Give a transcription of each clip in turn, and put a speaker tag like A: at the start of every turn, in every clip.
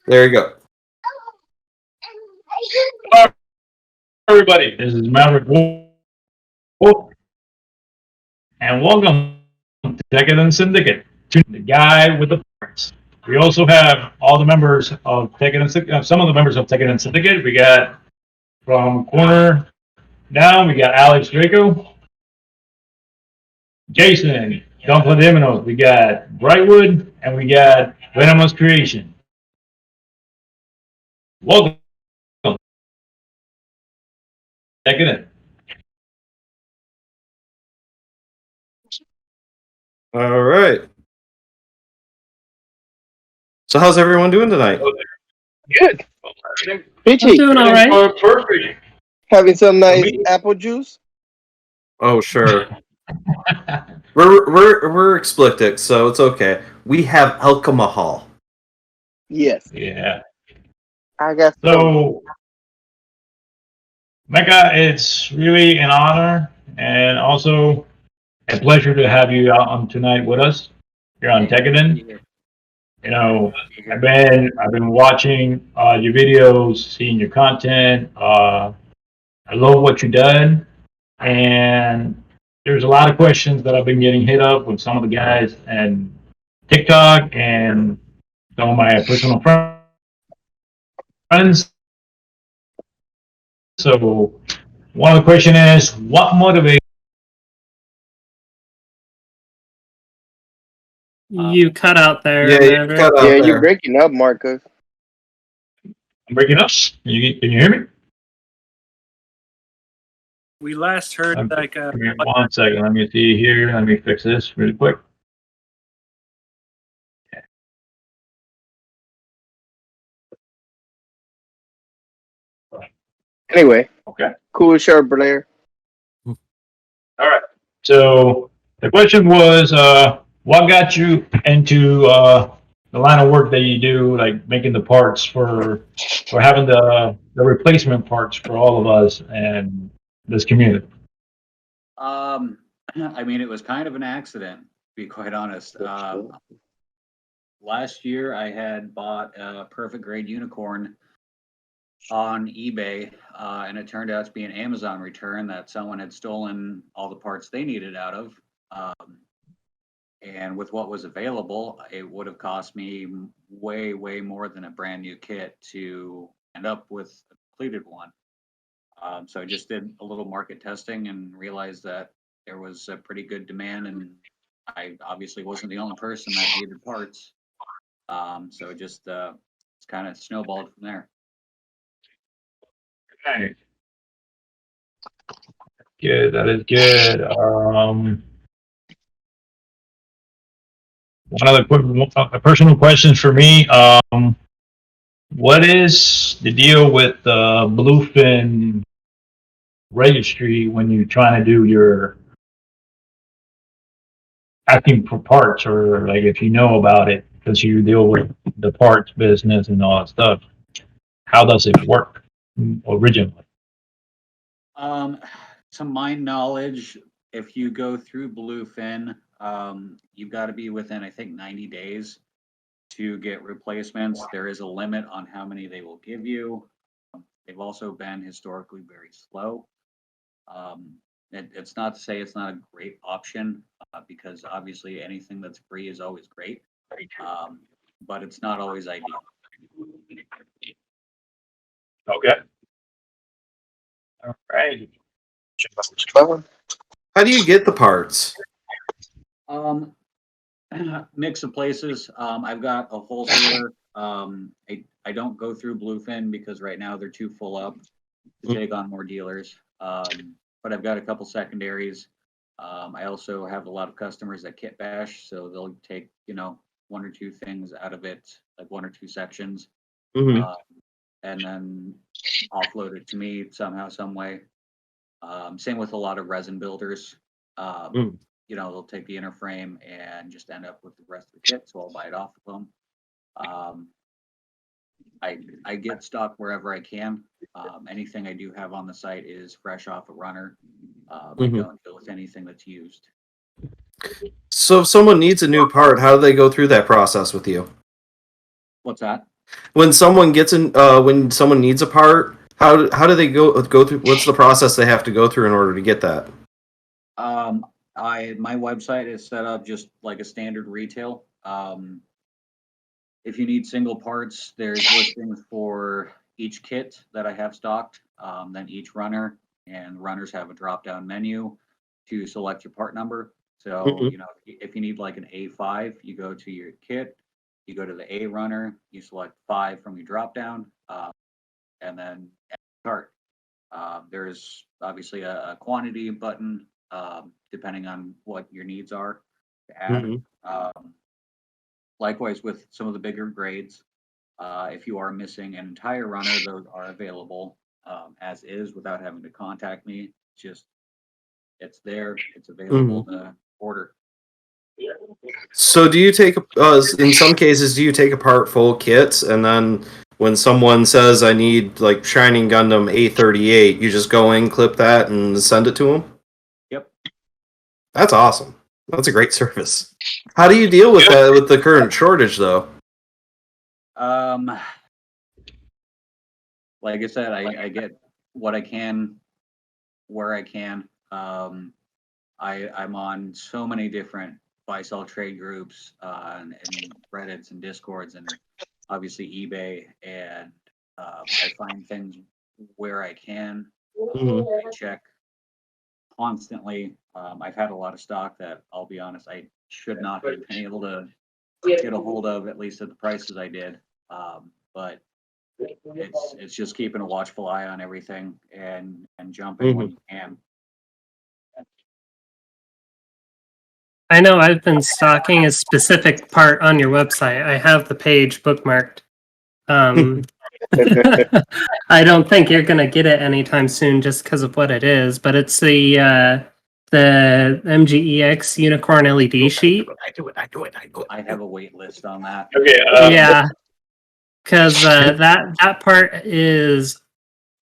A: There you go.
B: Hello, everybody. This is Maverik Wolf, and welcome to Tekkadan Syndicate, the guy with the parts. We also have all the members of Tekkadan, some of the members of Tekkadan Syndicate. We got from corner down, we got Alex Drako, Jason, GunplaDeimos. We got Brightwood, and we got Venomous Creation. Welcome, Tekkadan.
A: All right. So how's everyone doing tonight?
C: Good.
D: I'm
C: Peachy,
D: doing all right.
B: Perfect.
C: having some nice
B: Me?
C: apple juice.
A: Oh, sure. we're explicit, so it's okay. We have alcohol.
C: Yes,
B: Yeah.
C: I got some.
B: So, Mecha, it's really an honor and also a pleasure to have you out on tonight with us here on Tekkadan. You know, I've been watching your videos, seeing your content. I love what you've done, and there's a lot of questions that I've been getting hit up with some of the guys and TikTok and some of my personal friends. So one of the question is, what motivates?
D: You cut out there.
A: Yeah, you
D: Maverik.
A: cut out
C: Yeah,
A: there.
C: you're breaking up, Marcus.
B: I'm breaking up. Can you hear me?
D: We last heard like
B: Give me 1 second. Let me see here. Let me fix this really quick.
C: Anyway,
B: Okay.
C: cool shirt, Blair.
B: All right. So the question was, what got you into the line of work that you do, like making the parts for having the replacement parts for all of us and this community?
E: I mean, it was kind of an accident, to be quite honest. Last year, I had bought a perfect grade unicorn on eBay, and it turned out to be an Amazon return that someone had stolen all the parts they needed out of. And with what was available, it would have cost me way, way more than a brand new kit to end up with a completed one. So I just did a little market testing and realized that there was a pretty good demand, and I obviously wasn't the only person that needed parts. So it just it's kind of snowballed from there.
B: Okay. Good. That is good. One other quick, personal questions for me. What is the deal with the bluefin registry when you're trying to do your asking for parts, or like if you know about it because you deal with the parts business and all that stuff? How does it work originally?
E: To my knowledge, if you go through Bluefin, you've got to be within, I think, 90 days to get replacements. There is a limit on how many they will give you. They've also been historically very slow. It's not to say it's not a great option, because obviously anything that's free is always great, but it's not always ideal.
B: Okay. All right.
A: How do you get the parts?
E: Mix of places. I've got a wholesaler. I don't go through Bluefin because right now they're too full up to take on more dealers. But I've got a couple secondaries. I also have a lot of customers that kit bash, so they'll take, one or two things out of it, like one or two sections,
A: Mm-hmm.
E: and then offload it to me somehow, some way. Same with a lot of resin builders. They'll take the inner frame and just end up with the rest of the kit, so I'll buy it off of them. I get stock wherever I can. Anything I do have on the site is fresh off a runner. I don't deal with anything that's used.
A: So if someone needs a new part, how do they go through that process with you?
E: What's that?
A: When someone gets in, when someone needs a part, how do they go through? What's the process they have to go through in order to get that?
E: My website is set up just like a standard retail. If you need single parts, there's listings for each kit that I have stocked. Then each runner, and runners have a drop-down menu to select your part number. So,
A: Mhm.
E: if you need like an A5, you go to your kit, you go to the A runner, you select 5 from your drop-down, and then add cart. There's obviously a quantity button, depending on what your needs are to add.
A: Mhm.
E: Likewise, with some of the bigger grades, if you are missing an entire runner, those are available as is without having to contact me. Just it's there, it's available to order.
A: So do you take in some cases do you take apart full kits and then when someone says I need like Shining Gundam A38, you just go in, clip that, and send it to them?
E: Yep.
A: That's awesome. That's a great service. How do you deal with that with the current shortage though?
E: Like I said, I get what I can where I can. I'm on so many different buy-sell trade groups and Reddits and Discords and obviously eBay, and I find things where I can. I check constantly. I've had a lot of stock that I'll be honest, I should not have been able to get a hold of, at least at the prices I did. But it's just keeping a watchful eye on everything and jumping when you can.
D: I know I've been stalking a specific part on your website. I have the page bookmarked. I don't think you're gonna get it anytime soon, just because of what it is. But it's the MGEX Unicorn LED sheet.
E: I have a wait list on that.
B: Okay.
D: Yeah, because that part is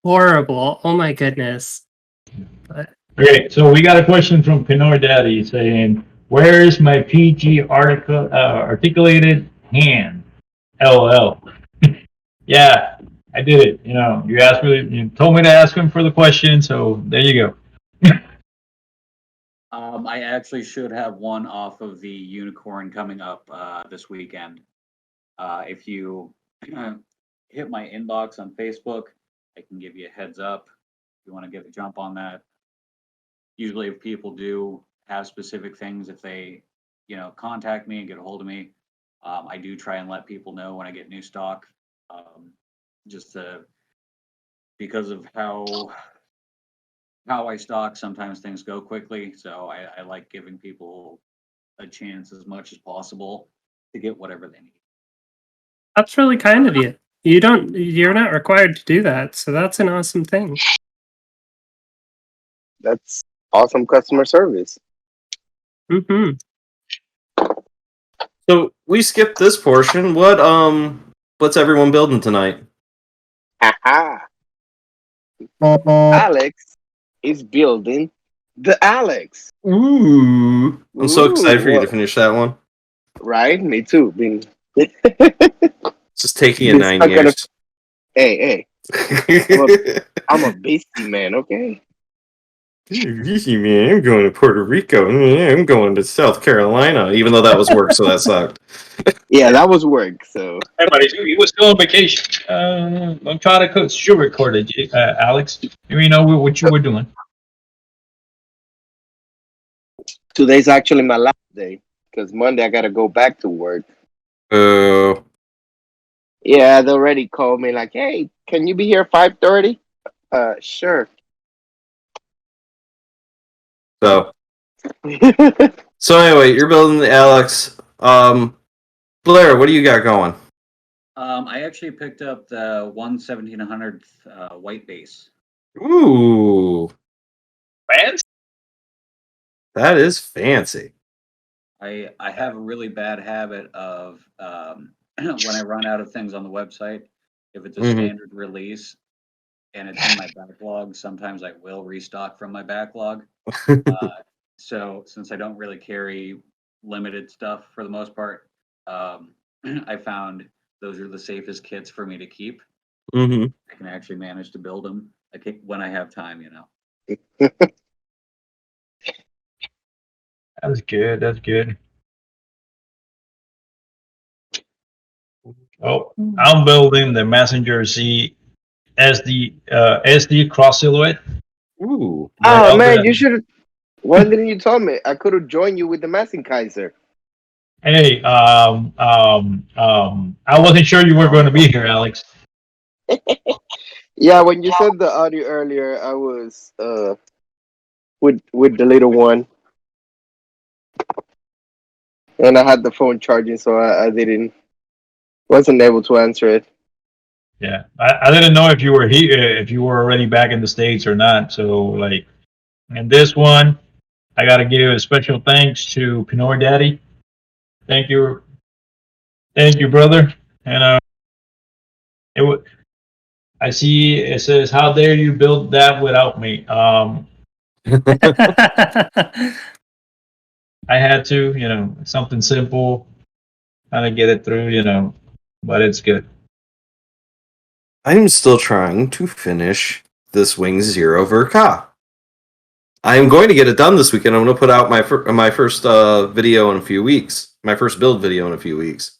D: horrible. Oh my goodness.
B: Okay. So we got a question from Pinor Daddy saying, "Where's my PG articulated hand?" LOL. Yeah, I did it. You told me to ask him for the question, so there you go.
E: I actually should have one off of the unicorn coming up this weekend. If you hit my inbox on Facebook, I can give you a heads up if you want to get a jump on that. Usually, if people do have specific things, if they, contact me and get a hold of me, I do try and let people know when I get new stock, just because of how I stock. Sometimes things go quickly, so I like giving people a chance as much as possible to get whatever they need.
D: That's really kind of you. You're not required to do that, so that's an awesome thing.
C: That's awesome customer service.
D: Mm-hmm.
A: So we skipped this portion. What's everyone building tonight?
C: Haha. Alex is building the Alex.
A: Ooh. I'm so excited for you to
C: What?
A: finish that one.
C: Right? Me too.
A: It's just taking you
C: Been
A: 9
C: stuck on
A: years.
C: Hey, I'm a beastie man, okay?
A: Easy, man. I'm going to Puerto Rico. I'm going to South Carolina, even though that was work, so that sucked.
C: Yeah, that was work, so.
B: Hey, buddy, he was still on vacation. I'm trying to sugarcoat it, Alex. You know what you were doing.
C: Today's actually my last day, because Monday I gotta go back to work.
A: Oh.
C: Yeah, they already called me like, hey, can you be here 5:30? Sure.
A: So anyway, you're building the Alex. Blair, what do you got going?
E: I actually picked up the 1/1700th white base.
A: Ooh,
B: Fans?
A: that is fancy.
E: I have a really bad habit of when I run out of things on the website, if it's a standard release and it's in my backlog, sometimes I will restock from my backlog. So since I don't really carry limited stuff for the most part, I found those are the safest kits for me to keep.
A: Mm-hmm.
E: I can actually manage to build them when I have time, you know.
B: That's good. That's good. Oh, I'm building the Messenger C SD cross silhouette.
A: Ooh.
C: Oh man, you should have. Why didn't you tell me? I could have joined you with the Massing Kaiser.
B: Hey, I wasn't sure you were going to be here, Alex.
C: Yeah, when you said the audio earlier, I was with the little one, and I had the phone charging, so I wasn't able to answer it.
B: Yeah, I didn't know if you were here, if you were already back in the States or not. So, like, and this one, I got to give a special thanks to Pinor Daddy. Thank you, brother. And I see it says, "How dare you build that without me?" I had to, something simple, kind of get it through, but it's good.
A: I'm still trying to finish this Wing Zero Verka. I am going to get it done this weekend. I'm going to put out my first video in a few weeks. My first build video in a few weeks.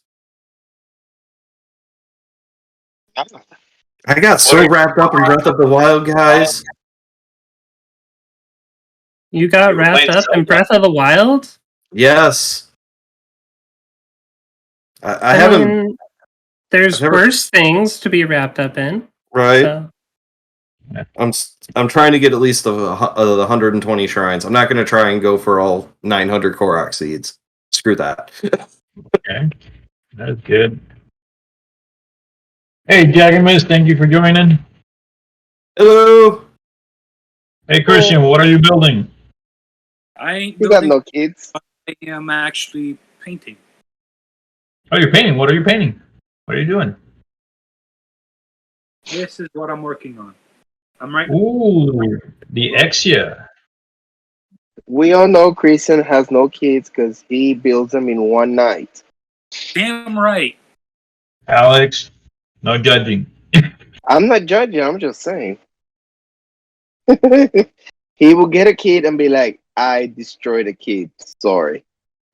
A: I got so wrapped up in Breath of the Wild, guys.
D: You got wrapped up in Breath of the Wild?
A: Yes. I haven't.
D: mean, there's worse things to be wrapped up in.
A: Right.
D: So.
A: I'm trying to get at least the 120 shrines. I'm not going to try and go for all 900 Korok seeds. Screw that.
B: Okay, that's good. Hey, Jagamus, thank you for joining.
A: Hello.
B: Hey, Christian, what are you building?
F: I ain't
C: You got
F: building.
C: no kids.
F: I am actually painting.
B: Oh, you're painting. What are you painting? What are you doing?
F: This is what I'm working on. I'm right.
B: Ooh, the Exia.
C: We all know Christian has no kids because he builds them in one night.
F: Damn right.
B: Alex, no judging.
C: I'm not judging. I'm just saying. He will get a kid and be like, "I destroyed a kid. Sorry."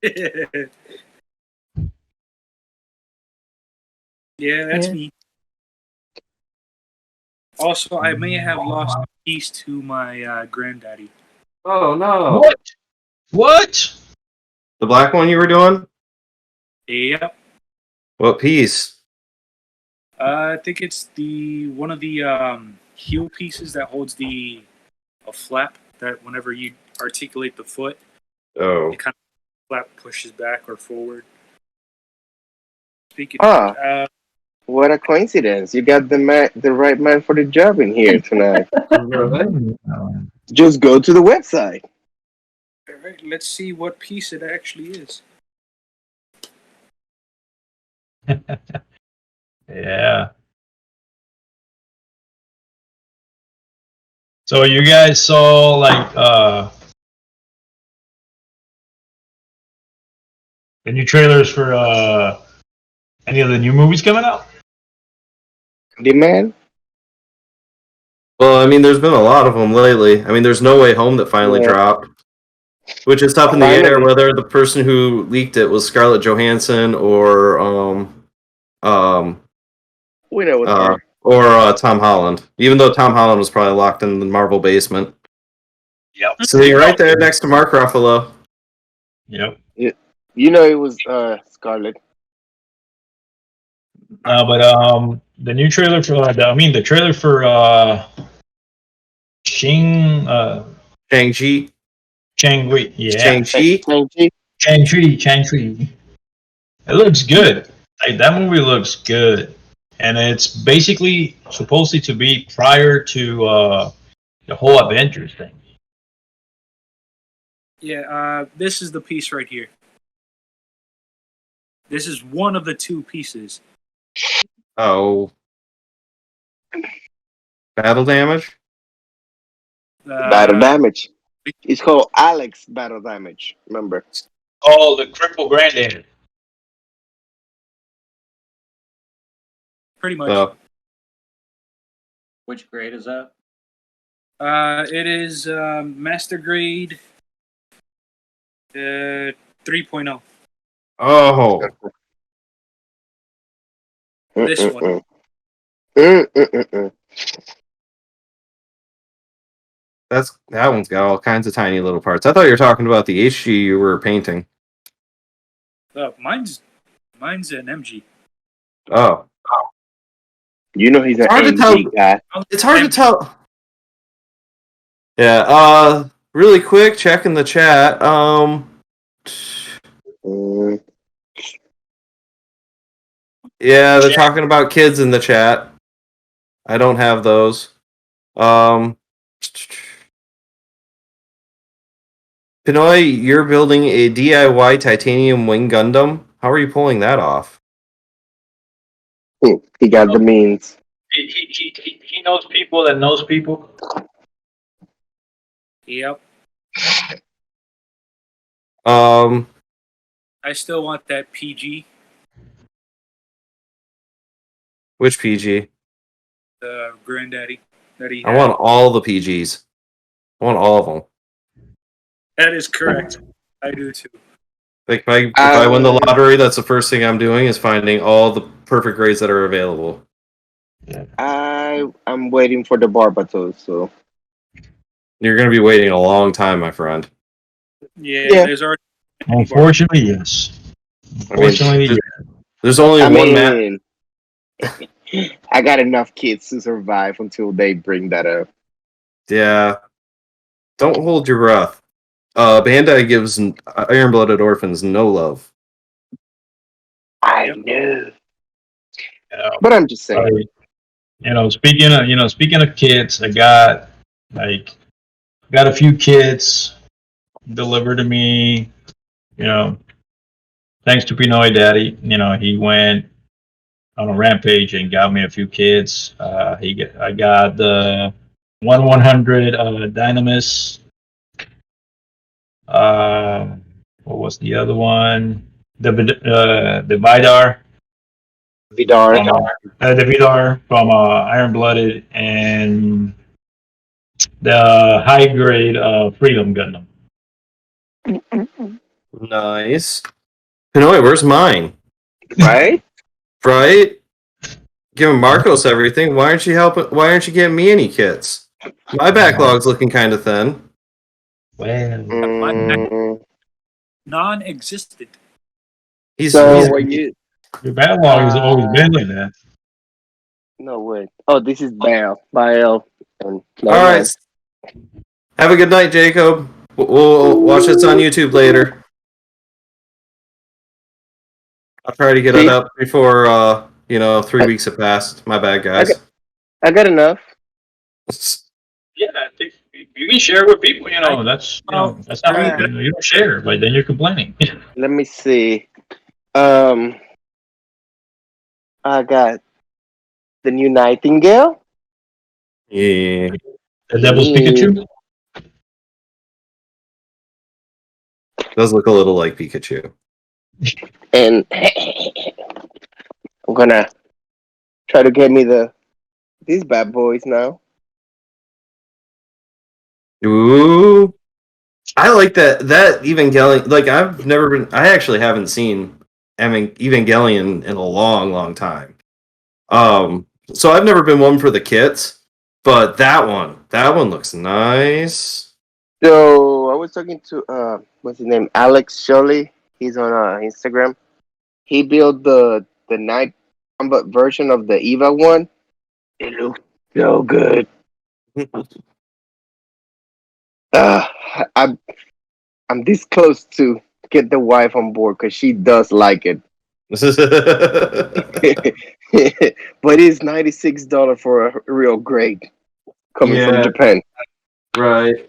F: Yeah, that's me. Also, I may have lost a piece to my granddaddy.
A: Oh no.
B: What?
A: The black one you were doing?
F: Yep.
A: What piece?
F: I think it's one of the heel pieces that holds a flap that whenever you articulate the foot,
A: Oh.
F: it kind of flap pushes back or forward. Speaking
C: Ah. What a coincidence. You got the right man for the job in here tonight. Just go to the website.
F: all right, let's see what piece it actually is.
B: Yeah. So you guys saw like the new trailers for any of the new movies coming out?
C: The man?
A: Well, I mean, there's been a lot of them lately. I mean, there's No Way Home that finally dropped, which is up in the air whether the person who leaked it was Scarlett Johansson or
C: We know what's
A: or Tom Holland. Even though Tom Holland was probably locked in the Marvel basement.
B: Yep.
A: So you're right there next to Mark Ruffalo.
B: Yep.
C: You know it was Scarlett.
B: But the new trailer for the trailer for
A: Shang-Chi.
B: Shang-Chi. Yeah.
A: Shang-Chi.
B: Shang-Chi. It looks good. Like that movie looks good. And it's basically supposedly to be prior to the whole Avengers thing.
F: Yeah, this is the piece right here. This is one of the two pieces.
A: Oh. Battle damage?
C: Battle damage. It's called Alex Battle Damage. Remember?
B: Oh, the crippled granddad.
F: Pretty much.
A: So,
E: Which grade is that?
F: It is master grade 3.0.
A: oh,
F: This one.
A: that one's got all kinds of tiny little parts. I thought you were talking about the HG you were painting.
F: Mine's an MG.
A: Oh,
C: You know he's an
A: hard to
C: MG guy.
A: it's hard to tell. Yeah. Really quick, checking the chat.
C: Mm,
A: Yeah, they're talking about kids in the chat. I don't have those. Pinoy, you're building a DIY titanium wing Gundam. How are you pulling that off?
C: he got the means.
B: He knows people that knows people.
F: Yep.
A: Um,
F: I still want that PG,
A: which PG?
F: the granddaddy that he
A: I
F: had.
A: want all the PGs. I want all of them.
F: That is correct. I do too.
A: Like if I win the lottery, that's the first thing I'm doing is finding all the perfect grades that are available.
C: I'm waiting for the Barbatos, so
A: You're going to be waiting a long time, my friend.
F: Yeah. There's already.
B: Unfortunately, yes.
A: I mean,
B: Unfortunately,
A: there's only one map.
C: I got enough kids to survive until they bring that up.
A: Yeah. Don't hold your breath. Bandai gives Iron-Blooded Orphans no love.
C: I know. But I'm just saying.
B: Speaking of kids, I got a few kids delivered to me. Thanks to Pinoy Daddy. He went on a rampage and got me a few kids. I got the 100 Dynamis. What was the other one? The Vidar.
C: Vidar.
B: The Vidar from Iron Blooded and the high grade Freedom Gundam.
A: Nice. Pinoy, where's mine?
C: Right?
A: Right? Giving Marcos everything. Why aren't you helping? Why aren't you getting me any kits? My backlog's looking kind of thin.
B: Well,
F: Non-existent.
B: your backlog has always been like that.
C: No way. Oh, this is Bail. Bail. All
A: right. Have a good night, Jacob. We'll watch this on YouTube later. I'll try to get it up before 3 weeks have passed. My bad, guys.
C: I got enough.
B: Yeah, I think you can share with people. That's that's not you don't share, but then you're complaining.
C: Let me see. I got the new Nightingale.
A: Yeah.
B: The Devil's Pikachu.
A: Does look a little like Pikachu.
C: And I'm gonna try to get me these bad boys now.
A: Ooh, I like that Evangelion. Like I actually haven't seen Evangelion in a long time. So I've never been one for the kits, but that one looks nice.
C: So I was talking to what's his name, Alex Shirley. He's on Instagram. He built the night combat version of the Eva one. It looks so good. I'm this close to get the wife on board because she does like it. But it's $96 for a real grade coming from Japan.
A: Right.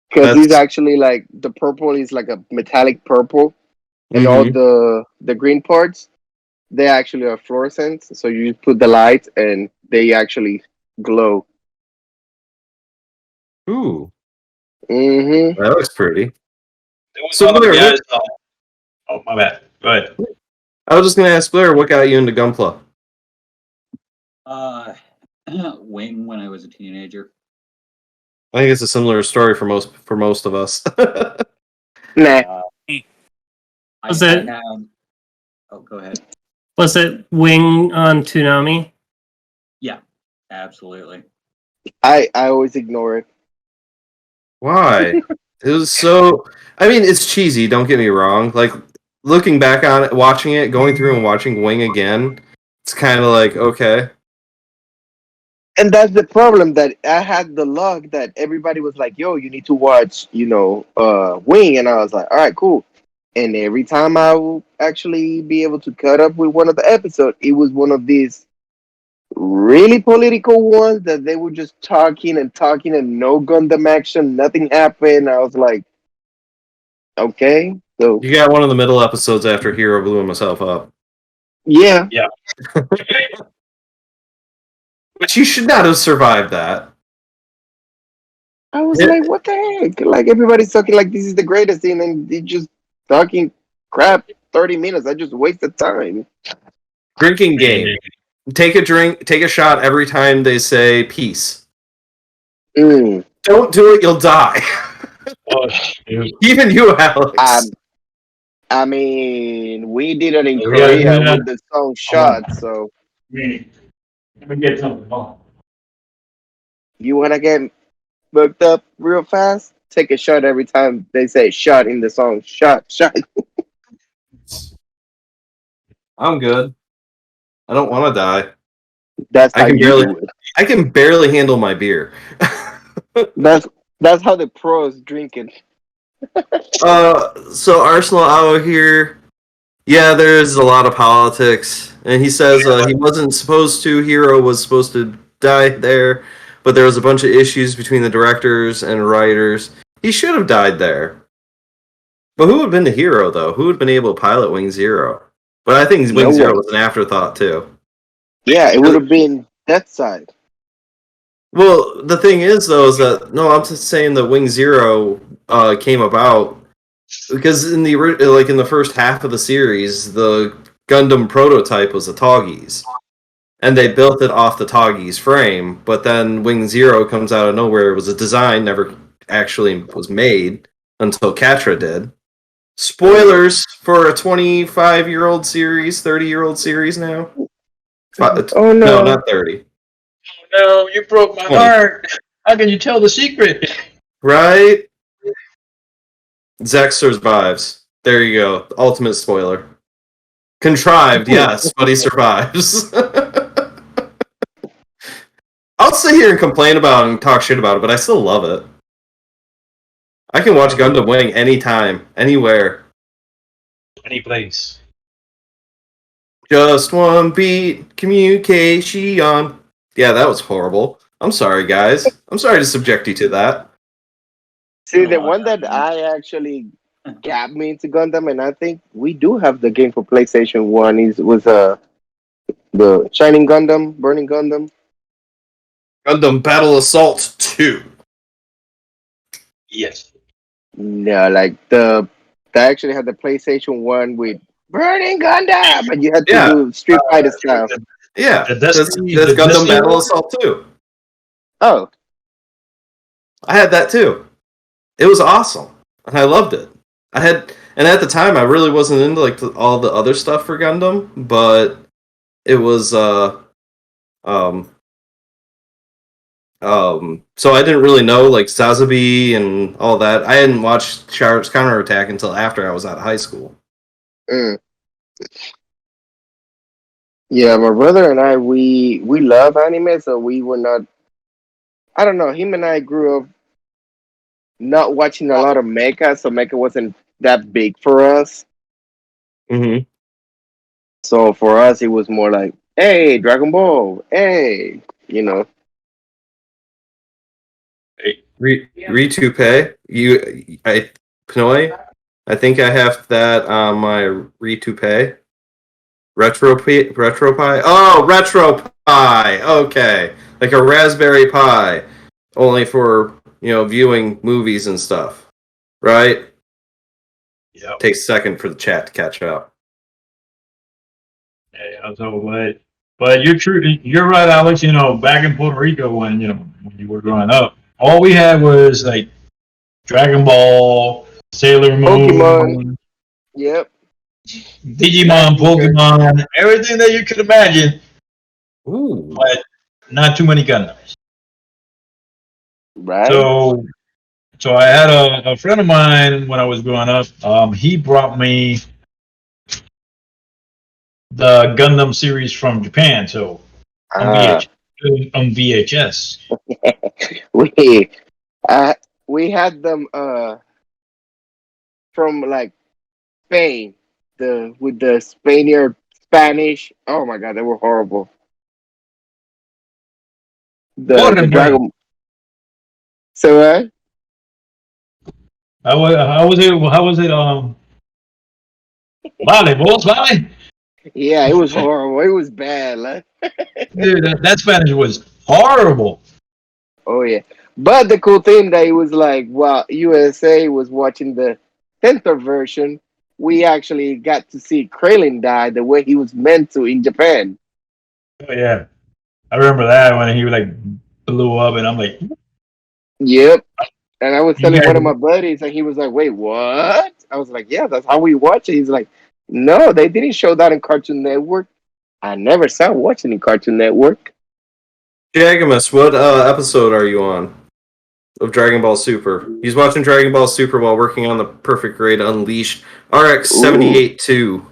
C: Because it's actually like the purple is like a metallic purple, and all the green parts, they actually are fluorescent. So you put the light and they actually glow.
A: Ooh.
C: Mm-hmm.
A: That looks pretty.
B: So oh my bad. Go ahead.
A: I was just gonna ask Blair, what got you into Gunpla?
E: Wing when I was a teenager.
A: I think it's a similar story for most of us.
C: Nah.
D: Was it-
E: Oh, go ahead.
D: Was it Wing on Toonami?
E: Yeah, absolutely.
C: I always ignore it.
A: Why? It was so. I mean, it's cheesy. Don't get me wrong. Like looking back on it, watching it, going through and watching Wing again, it's kind of like okay.
C: And that's the problem, that I had the luck that everybody was like, "Yo, you need to watch, Wing," and I was like, "All right, cool." And every time I will actually be able to cut up with one of the episodes, it was one of these really political ones that they were just talking and talking and no Gundam action, nothing happened. I was like, okay, so
A: You got one of the middle episodes after Hero blew himself up,
C: yeah.
A: but you should not have survived that.
C: I was
A: Yeah.
C: like, what the heck? Like everybody's talking like this is the greatest thing, and they just talking crap 30 minutes. I just wasted time.
A: Drinking game. Take a drink. Take a shot every time they say peace.
C: Mm.
A: Don't do it. You'll die.
B: Oh, shoot.
A: Even you, Alex.
C: I mean, we did it in
B: Yeah,
C: Korea
B: yeah.
C: with the song "Shot." So
B: Let me get something. Oh.
C: you wanna get booked up real fast? Take a shot every time they say "shot" in the song. Shot, shot.
A: I'm good. I don't want to die.
C: That's
A: I
C: how
A: can
C: you
A: barely-
C: do it.
A: I can barely handle my beer.
C: That's how the pros drink it.
A: So Arsenal out here. Yeah, there's a lot of politics, and he says he wasn't supposed to. Hero was supposed to die there, but there was a bunch of issues between the directors and writers. He should have died there. But who would have been the hero, though? Who would have been able to pilot Wing Zero? But I think Wing
C: No
A: Zero
C: one.
A: was an afterthought, too.
C: Yeah, it would have been Death Side.
A: Well, the thing is, though, is that no, I'm just saying that Wing Zero came about because in the first half of the series, the Gundam prototype was the Toggies, and they built it off the Toggies frame. But then Wing Zero comes out of nowhere. It was a design, never actually was made until Catra did. Spoilers for a 25-year-old series, 30-year-old series now.
C: Oh
A: No,
C: no!
A: not 30.
B: No, you broke my
A: 20.
B: heart. How can you tell the secret?
A: Right? Zack survives. There you go. Ultimate spoiler. Contrived, yes, but he survives. I'll sit here and complain about it and talk shit about it, but I still love it. I can watch Gundam Wing anytime, anywhere.
B: Any place.
A: Just one beat, communication. Yeah, that was horrible. I'm sorry, guys. I'm sorry to subject you to that.
C: See, the one that I actually got me into Gundam, and I think we do have the game for PlayStation 1, was the Shining Gundam, Burning Gundam.
A: Gundam Battle Assault 2.
B: Yes.
C: No, like they actually had the PlayStation 1 with Burning Gundam, but you had to
A: Yeah.
C: do Street Fighter stuff.
A: Yeah,
B: The
A: that's
B: Destiny-
A: Gundam
B: the Destiny
A: Battle
B: one?
A: Assault 2.
C: Oh,
A: I had that too. It was awesome, and I loved it. And at the time, I really wasn't into all the other stuff for Gundam, but it was so I didn't really know like Sazabi and all that. I hadn't watched Sharp's Counterattack until after I was out of high school.
C: yeah, my brother and I, we love anime, so we were not. I don't know. Him and I grew up not watching a lot of mecha, so mecha wasn't that big for us.
A: Mm-hmm.
C: So for us, it was more like, hey, Dragon Ball, hey, you know.
A: Ritupe, Pinoy. I think I have that on my Ritupe. RetroPie. Oh, RetroPie. Okay, like a Raspberry Pi, only for viewing movies and stuff, right?
B: Yep.
A: Takes a second for the chat to catch up.
B: Hey, I'll tell you what. But you're true. You're right, Alex. You know, back in Puerto Rico when when you were growing up, all we had was like Dragon Ball, Sailor Moon,
C: Pokemon. Yep.
B: Digimon, Pokemon, everything that you could imagine,
A: Ooh.
B: but not too many Gundams.
C: Right.
B: So I had a friend of mine when I was growing up. He brought me the Gundam series from Japan. So on VHS.
C: we had them from like Spain, with the Spanish. Oh my god, they were horrible. The Dragon. So
B: How was it? How was it? Vale, vos, vale.
C: yeah, it was horrible. It was bad. Like.
B: Dude, that Spanish was horrible.
C: Oh yeah, but the cool thing that it was like while USA was watching the center version, we actually got to see Krillin die the way he was meant to in Japan.
B: Oh yeah, I remember that when he like blew up, and I'm like,
C: Yep. And I was
B: You
C: telling
B: guys-
C: one of my buddies, and he was like, "Wait, what?" I was like, "Yeah, that's how we watch it." He's like, "No, they didn't show that in Cartoon Network. I never saw watching in Cartoon Network."
A: Jagamus, what episode are you on of Dragon Ball Super? He's watching Dragon Ball Super while working on the Perfect Grade Unleashed RX 78-2.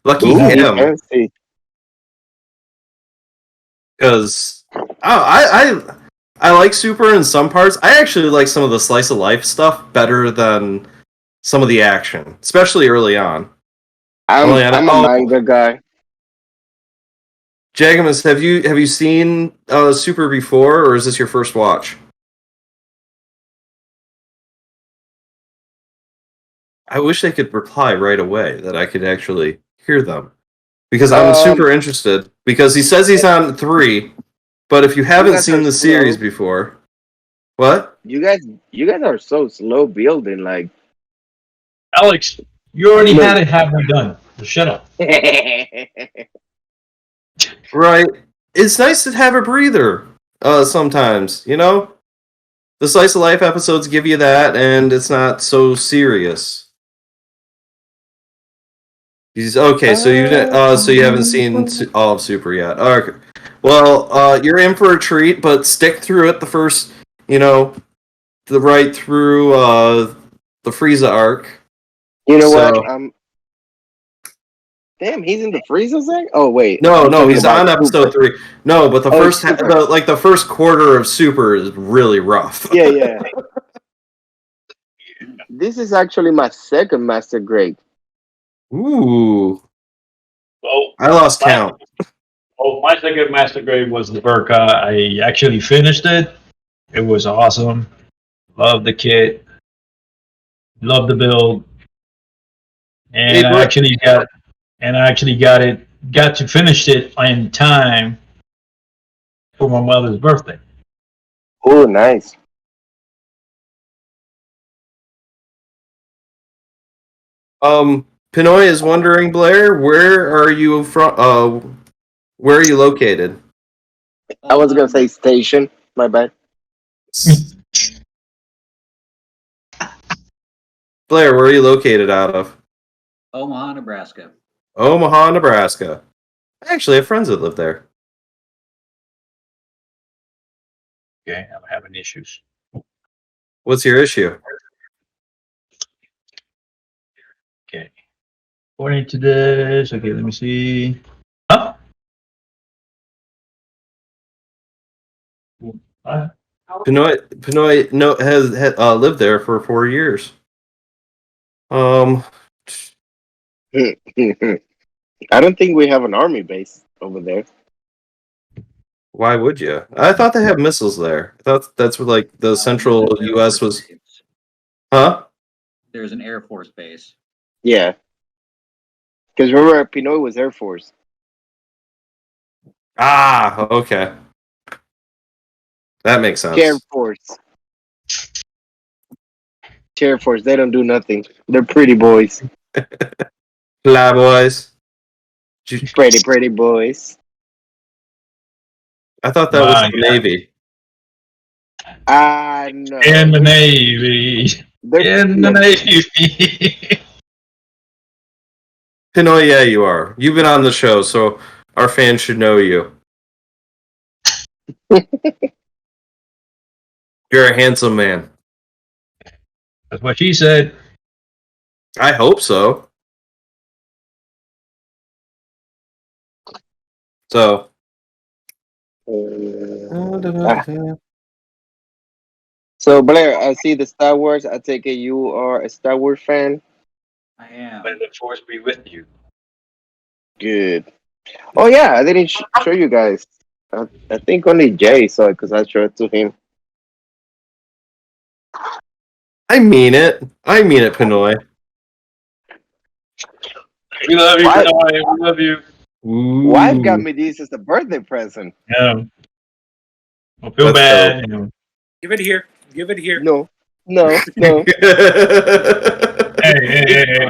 A: Lucky
C: Ooh,
A: him,
C: fancy.
A: because I like Super in some parts. I actually like some of the slice of life stuff better than some of the action, especially early on.
C: I'm a manga guy.
A: Jagamus, have you seen Super before, or is this your first watch? I wish they could reply right away, that I could actually hear them, because I'm super interested. Because he says he's on 3, but if you haven't seen the series before, what?
C: You guys are so slow building. Like,
B: Alex, you already had it halfway done. So shut up.
A: Right. It's nice to have a breather sometimes, you know? The slice of life episodes give you that, and it's not so serious. Okay, so you haven't seen all of Super yet. Okay. Well, you're in for a treat, but stick through it the first, right through the Frieza arc.
C: You know what? Damn, he's in the Frieza thing? Oh wait.
A: No, he's on episode 3. No, but the first
C: Super.
A: the first quarter of Super is really rough.
C: Yeah. This is actually my second master grade.
A: Ooh.
B: Well,
A: I lost count.
B: My second master grade was the Burka. I actually finished it. It was awesome. Loved the kit. Loved the build. And I actually got to finish it in time for my mother's birthday.
C: Oh, nice.
A: Pinoy is wondering, Blair, where are you from? Where are you located?
C: I was gonna say station. My bad.
A: Blair, where are you located out of?
E: Omaha, Nebraska.
A: Omaha, Nebraska. I actually have friends that live there.
B: Okay, I'm having issues.
A: What's your issue?
B: Okay. According to this, okay, let me see. Huh?
A: Pinoy has lived there for 4 years.
C: I don't think we have an army base over there.
A: Why would you? I thought they had missiles there. I thought that's what, like, the central
E: There's an Air
A: U.S.
E: Force
A: was.
E: base.
A: Huh?
E: There's an Air Force base.
C: Yeah. Because remember, Pinoy was Air Force.
A: Ah, okay. That makes sense.
C: Air Force. Air Force. They don't do nothing. They're pretty boys.
A: Fly boys.
C: Pretty boys.
A: I thought that was the Navy.
C: No.
B: In the Navy. In the Navy.
A: Pinoy, yeah, you are. You've been on the show, so our fans should know you. You're a handsome man.
B: That's what she said.
A: I hope so. So.
C: So Blair, I see the Star Wars. I take it you are a Star Wars fan.
E: I am.
B: May the force be with you.
C: Good. Oh yeah, I didn't show you guys. I think only Jay saw it because I showed it to him.
A: I mean it. I mean it, Pinoy.
B: We love you,
C: What?
B: Pinoy. We love you.
C: Wife got me this as a birthday present.
B: Yeah. Don't feel
A: That's
B: bad. You know.
F: Give it here. Give it here.
C: No.
B: Hey.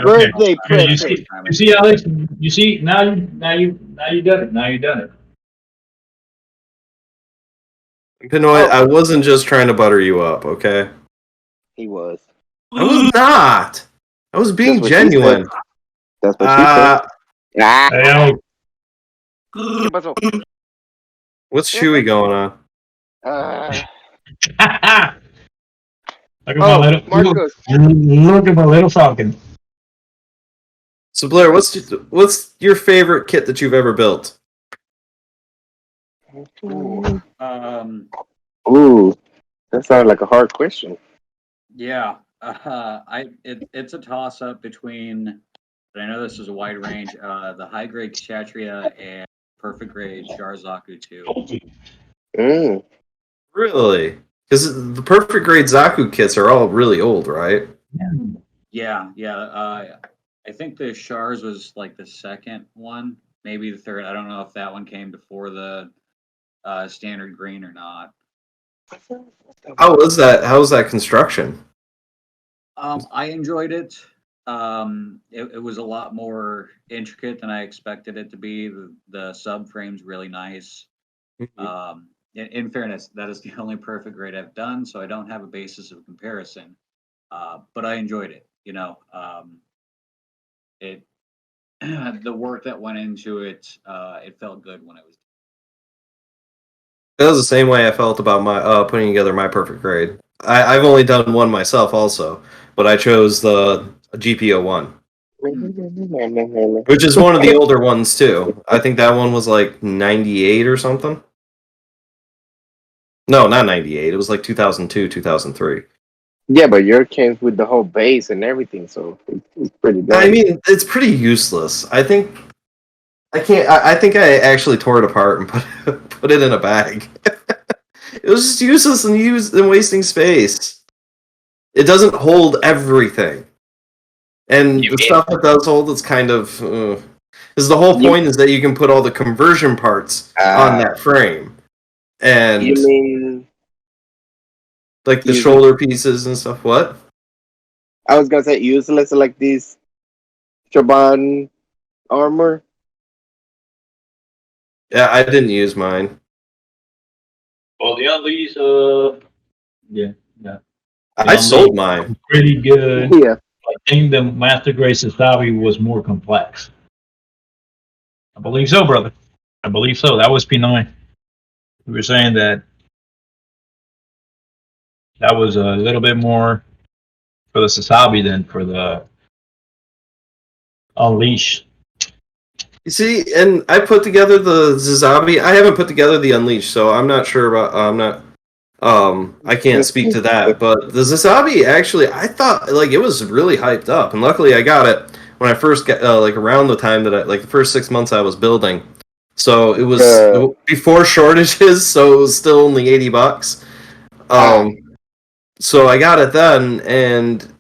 C: Birthday
B: Okay. You
C: present.
B: see, Alex. You see now you done it. Now you done it.
A: Pinoy, I wasn't just trying to butter you up, okay?
C: He was.
A: I was not. I was being
C: That's what she
A: genuine.
C: That's what she said. Ah.
B: Hey,
C: ¿Qué pasó?
A: What's Chewy going on?
B: look at
C: Marcos.
B: look at my little falcon.
A: So Blair, what's your favorite kit that you've ever built?
E: Ooh.
C: Ooh, that sounds like a hard question.
E: Yeah. It's a toss up between, but I know this is a wide range. The high grade Kshatriya and perfect grade Sharzaku 2.
C: Mm.
A: Really? Because the perfect grade Zaku kits are all really old, right?
E: Yeah. I think the Shars was like the second one, maybe the third. I don't know if that one came before the standard green or not.
A: How was that? How was that construction?
E: I enjoyed it. It was a lot more intricate than I expected it to be. The subframe's really nice. In fairness, that is the only perfect grade I've done, so I don't have a basis of comparison. But I enjoyed it. You know, it the work that went into it, it felt good when it was.
A: That was the same way I felt about my putting together my perfect grade. I've only done one myself also, but I chose the GPO one, which is one of the older ones too. I think that one was like 98 or something. No, not 98. It was like 2002, 2003.
C: Yeah, but your came with the whole base and everything, so it's pretty nice.
A: I mean, it's pretty useless. I think I actually tore it apart and put it in a bag. It was just useless and wasting space. It doesn't hold everything, and the stuff it does hold is kind of. Because the whole point is that you can put all the conversion parts on that frame, and
C: you mean
A: like the shoulder pieces and stuff. What?
C: I was gonna say useless, like these Shogun armor.
A: Yeah, I didn't use mine.
B: Well, the Unleash, yeah.
A: I sold mine.
B: Pretty good.
C: Yeah.
B: I think the Master Grade Sasabi was more complex. I believe so, brother. I believe so. That was P9. We were saying that was a little bit more for the Sasabi than for the Unleash.
A: You see, and I put together the Zazabi. I haven't put together the Unleashed, so I'm not sure about. I'm not. I can't speak to that. But the Zazabi, actually, I thought like it was really hyped up, and luckily I got it when I first got like around the time that the first 6 months I was building. So it was before shortages, so it was still only $80. So I got it then, and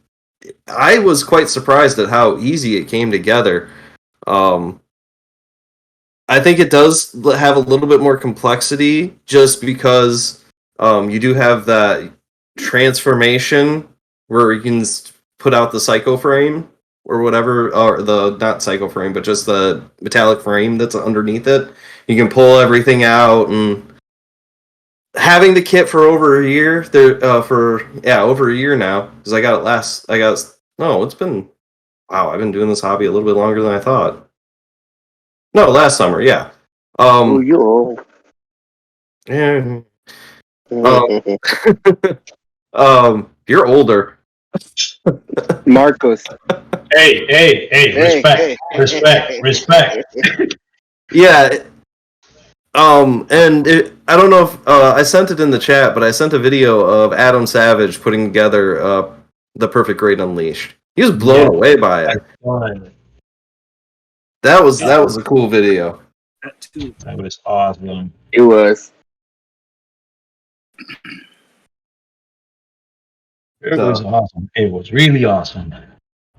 A: I was quite surprised at how easy it came together. I think it does have a little bit more complexity just because you do have that transformation where you can put out the psycho frame or whatever, or the not psycho frame, but just the metallic frame that's underneath it. You can pull everything out, and having the kit for over a year, over a year now, because I got it last. No, it's been. Wow, I've been doing this hobby a little bit longer than I thought. No, last summer, yeah.
C: Oh, you're old.
A: Yeah. You're older.
C: Marcos.
B: Hey, respect.
A: Yeah. I don't know if I sent it in the chat, but I sent a video of Adam Savage putting together the Perfect Grade Unleashed. He was blown away by it. That was a cool video.
F: That too.
B: That was awesome.
C: It was.
B: It was awesome. It was really awesome.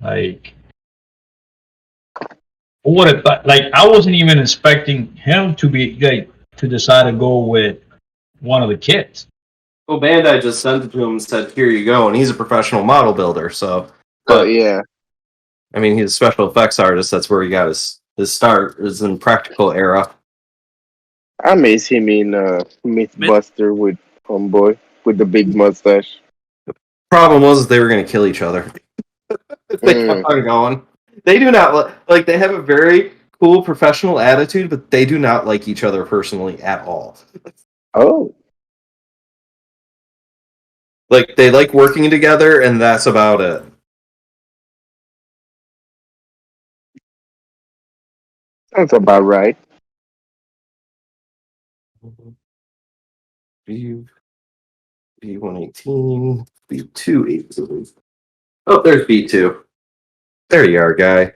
B: Like, what if, like, I wasn't even expecting him to be to decide to go with one of the kits.
A: Well, Bandai just sent it to him and said, "Here you go," and he's a professional model builder. So,
C: But yeah,
A: I mean, he's a special effects artist. That's where he got his start. Is in practical era.
C: I miss him in Mythbuster with Homeboy with the big mustache.
A: Problem was they were going to kill each other. They kept on going. They do not like. They have a very cool professional attitude, but they do not like each other personally at all.
C: Oh,
A: Like they like working together, and that's about it.
C: sounds about right.
A: B118, B218. Oh, there's B2. There you are, guy.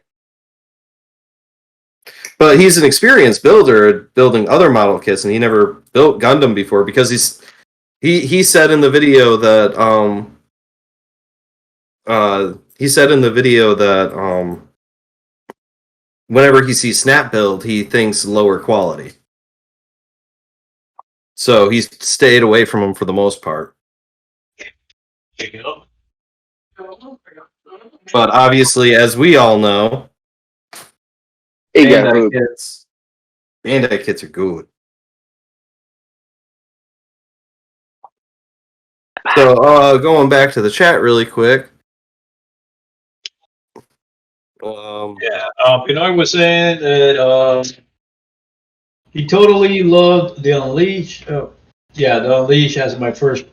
A: But he's an experienced builder building other model kits, and he never built Gundam before because he said in the video that whenever he sees Snap build, he thinks lower quality. So he's stayed away from him for the most part. But obviously, as we all know,
C: He got
A: Bandai
C: hooked.
A: kits are good. So going back to the chat really quick.
B: Pinoy was saying that he totally loved the Unleash. The Unleash as my first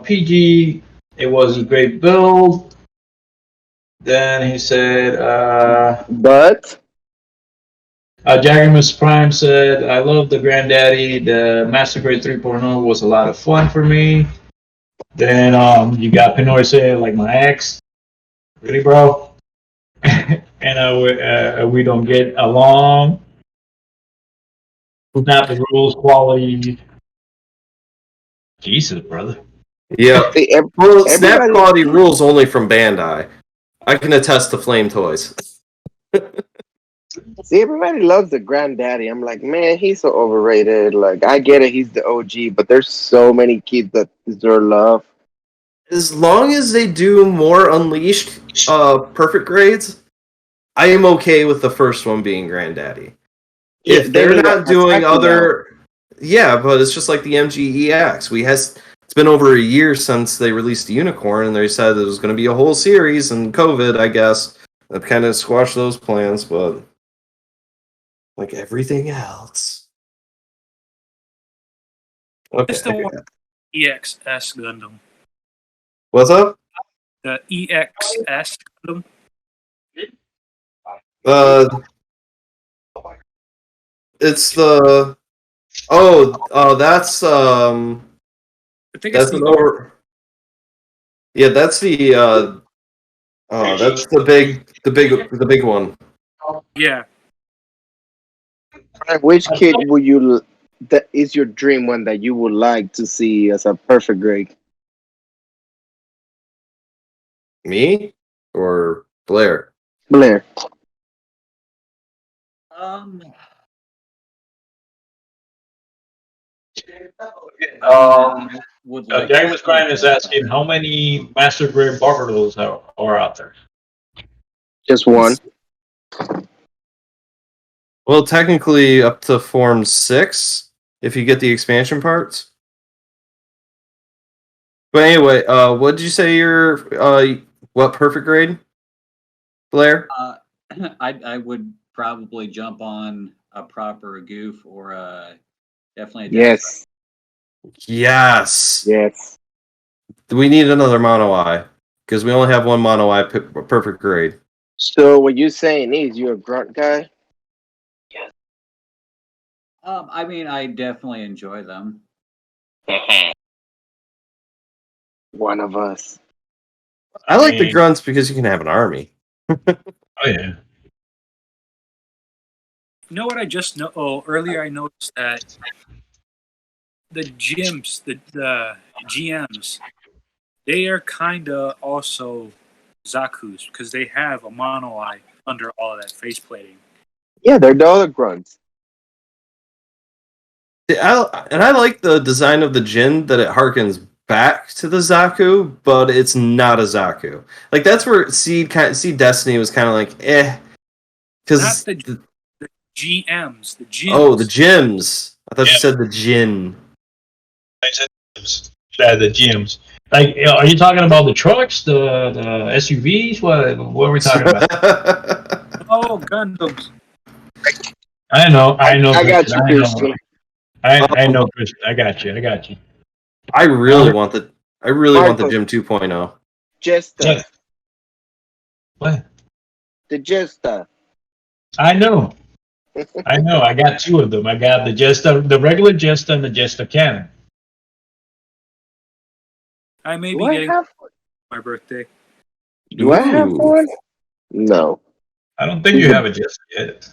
B: PG. It was a great build. Then he said,
C: But
B: Jaggermus Prime said, I love the Granddaddy. The Master Grade 3.0 was a lot of fun for me. Then you got Pinoy saying, like my ex. Really, bro? And we don't get along. Not the rules, quality. Jesus, brother.
A: Yeah.
C: see,
A: Well, Snap
C: everybody-
A: quality rules only from Bandai. I can attest to Flame Toys.
C: everybody loves the granddaddy. I'm like, man, he's so overrated. Like, I get it, he's the OG, but there's so many kids that deserve love.
A: As long as they do more Unleashed perfect grades, I am okay with the first one being Granddaddy. If they're not doing other... Yeah, but it's just like the MGEX. It's been over a year since they released the Unicorn, and they said it was going to be a whole series, and COVID, I guess, that kind of squashed those plans, but like everything else. Okay.
F: It's the one EXS Gundam.
A: What's up?
F: The EXS Gundam.
A: It's the... that's
F: I think
A: that's
F: it's
A: an over... Yeah, that's the that's the big one.
F: yeah.
C: Which kid would you? That is your dream one that you would like to see as a perfect grade?
A: Me or Blair?
C: Blair.
B: Jaggermus Prime is asking how many Master Grade Barbados are out there.
C: Just one.
A: Well, technically up to Form 6 if you get the expansion parts. But anyway, what did you say your what perfect grade, Blair?
E: I would probably jump on a proper goof or definitely a
C: Yes.
A: Yes.
C: Yes.
A: We need another mono eye because we only have one mono eye perfect grade.
C: So what you're saying is you're a grunt guy?
E: I mean, I definitely enjoy them.
C: One of us.
A: I like the grunts because you can have an army.
B: Oh yeah.
F: You know what I just know? Oh, earlier I noticed that the gyms, the GMs, they are kind of also Zaku's because they have a mono eye under all of that face plating.
C: Yeah, they're the other grunts.
A: I like the design of the Jin that it harkens back to the Zaku, but it's not a Zaku. Like that's where Seed Destiny was kind of like because
F: Not the GMs, the gyms.
A: oh the gyms. I thought you said the Jin.
B: I said the gyms. Like, are you talking about the trucks, the SUVs? What are we talking about?
F: Oh, Gundams.
B: I know.
C: I got you, Christian.
B: I know, Christian. I got you.
A: I really want the Gym 2.0.
C: Jester.
B: What?
C: The Jester.
B: I know. I got two of them. I got the Jester, the regular Jester, and the Jester Cannon.
F: I may
C: Do
F: be
C: I
F: getting
C: have
F: my birthday.
C: Do I have
A: Ooh.
C: one? No.
B: I don't think you have a Jester yet.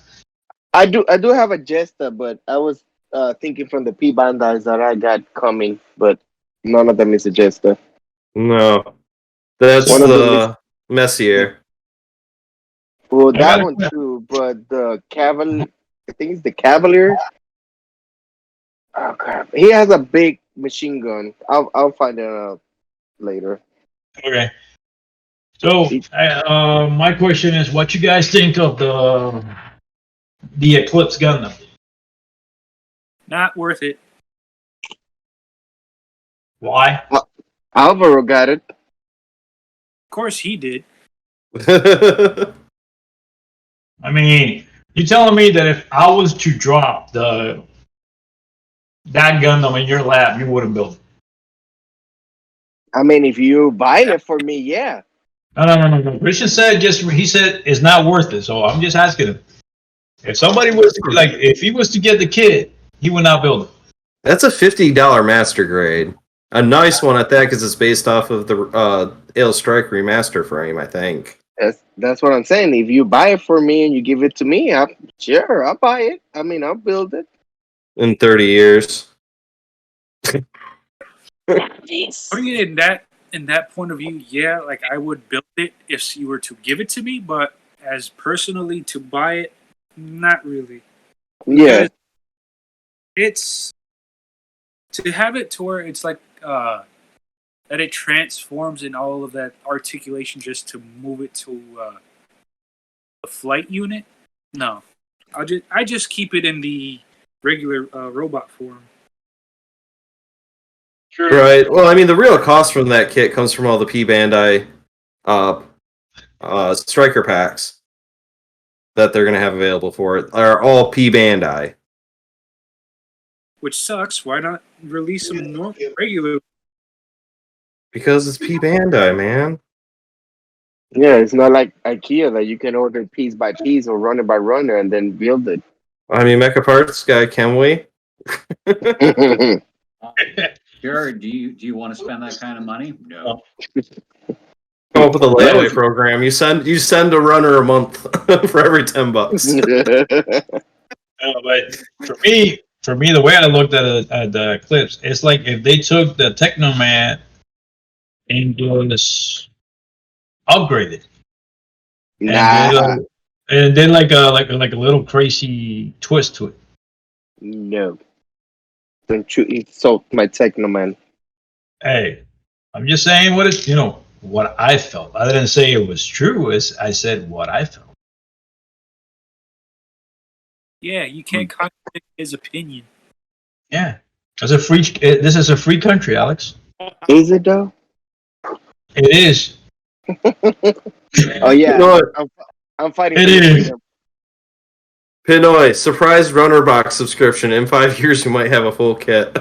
C: I do have a Jester, but I was thinking from the P Bandais that I got coming, but none of them is a Jester.
A: No, that's
C: One of them
A: the Messier.
C: Well,
B: I
C: that
B: got
C: one too, but the Cavalier, I think it's the Cavalier. Oh crap! He has a big machine gun. I'll find it out later.
B: Okay. So, my question is, what you guys think of the Eclipse Gundam?
F: Not worth it.
B: Why?
C: Alvaro got it.
F: Of course he did.
B: I mean, you telling me that if I was to drop that Gundam in your lap, you wouldn't build it?
C: I mean, if you buying it for me, yeah.
B: No. Christian said he said it's not worth it. So I'm just asking him. If somebody was to, if he was to get the kit, he would not build it.
A: That's a $50 master grade. A nice one at that because it's based off of the Ale Strike remaster frame, I think.
C: That's what I'm saying. If you buy it for me and you give it to me, I'll buy it. I mean, I'll build it.
A: In 30 years.
F: Putting it in that point of view, yeah, like I would build it if you were to give it to me, but as personally to buy it, not really.
C: Yeah.
F: It's to have it to where it's like that it transforms in all of that articulation just to move it to a flight unit. No, I just keep it in the regular robot form.
B: Sure.
A: Right. Well, I mean, the real cost from that kit comes from all the P Bandai striker packs that they're going to have available for it. Are all P Bandai.
F: Which sucks. Why not release some regular?
A: Because it's P Bandai, man.
C: Yeah, it's not like IKEA that you can order piece by piece or runner by runner and then build it.
A: I mean, Mecha Parts Guy, can we?
E: Sure. Do you want to spend that kind of money? No.
A: Come up with a layaway program. You send a runner a month for every $10.
B: But for me, the way I looked at the Eclipse, it's like if they took the Technoman and just upgraded, and then like a little crazy twist to it.
C: No. Don't you insult my Technoman.
B: Hey, I'm just saying what I felt. I didn't say it was true. I said what I felt.
F: Yeah, you can't contradict his opinion.
B: Yeah, this is a free country, Alex.
C: Is it though?
B: It is.
C: Oh yeah,
A: No.
C: I'm fighting.
B: It
C: for your
B: is.
C: freedom.
A: Pinoy, surprise runner box subscription. In 5 years, you might have a full kit.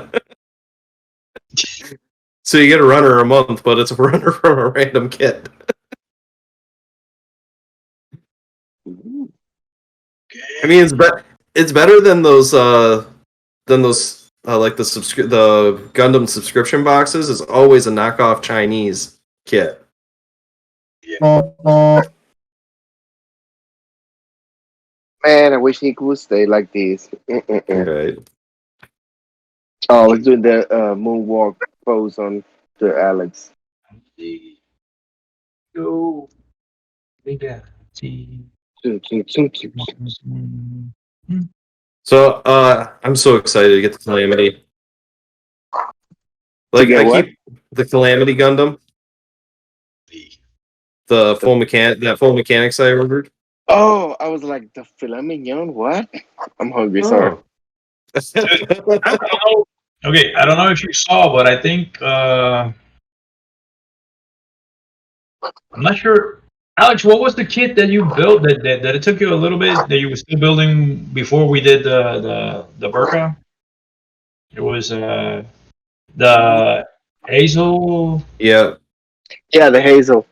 A: So you get a runner a month, but it's a runner from a random kit. I mean, it's better than those like the Gundam subscription boxes. Is always a knockoff Chinese kit.
C: Man, I wish he would stay like this.
A: Right.
C: Oh, I was doing the moonwalk pose on the Alex.
B: Go.
A: So I'm so excited to get the Calamity. Like
C: get
A: I
C: what?
A: keep the Calamity Gundam, the full mechanics I ordered.
C: Oh, I was like the filet mignon. What? I'm hungry. Sorry.
B: I don't know. Okay, I don't know if you saw, but I think I'm not sure. Alex, what was the kit that you built that it took you a little bit that you were still building before we did the burqa? It was the hazel.
A: Yeah.
C: Yeah, the hazel.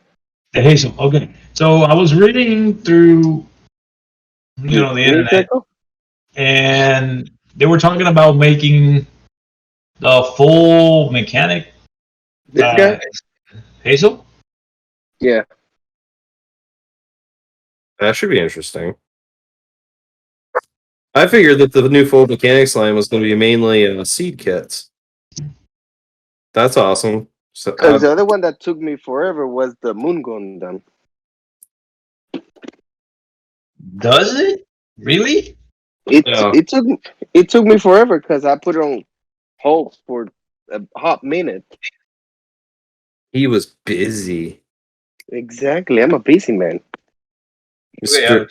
B: The hazel. Okay, so I was reading through the internet, and they were talking about making the full mechanic
C: This guy?
B: hazel.
C: Yeah.
A: That should be interesting. I figured that the new full mechanics line was going to be mainly seed kits. That's awesome. So,
C: Because the other one that took me forever was the Moon Gundam.
B: Does it really?
C: It took me forever because I put it on hold for a hot minute.
A: he was busy.
C: Exactly. I'm a busy man.
A: Where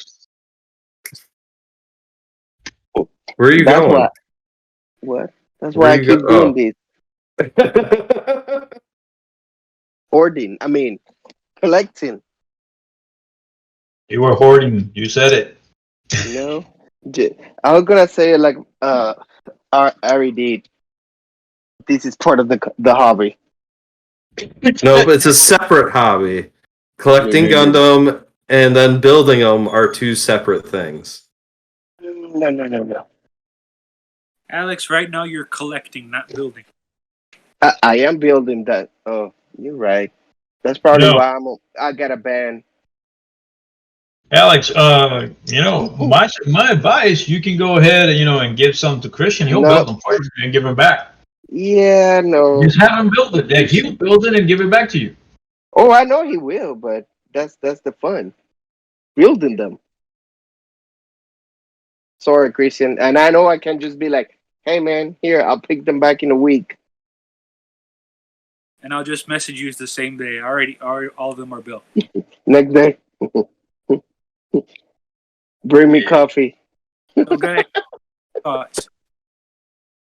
A: are you
C: That's
A: going?
C: why. What? That's
A: Where
C: why I
A: you
C: keep
A: go-
C: doing this. Hoarding. I mean, collecting.
B: You were hoarding. You said it.
C: You know? I was gonna say like I already did. This is part of the hobby.
A: No, it's a separate hobby. Collecting
C: Yeah.
A: Gundam and then building them are two separate things.
C: No.
F: Alex, right now you're collecting, not building.
C: I am building that. Oh, you're right. That's probably
B: No.
C: why I got a ban.
B: Alex, my advice, you can go ahead and give some to Christian. He'll
C: No.
B: build them for you and give them back.
C: Yeah, no.
B: Just have him build it. Like, he'll build it and give it back to you.
C: Oh, I know he will, but that's the fun. Building them. Sorry, Christian. And I know I can just be like, hey man, here, I'll pick them back in a week.
F: And I'll just message you the same day. All of them are built.
C: Next day. Bring me coffee.
F: Okay.
A: I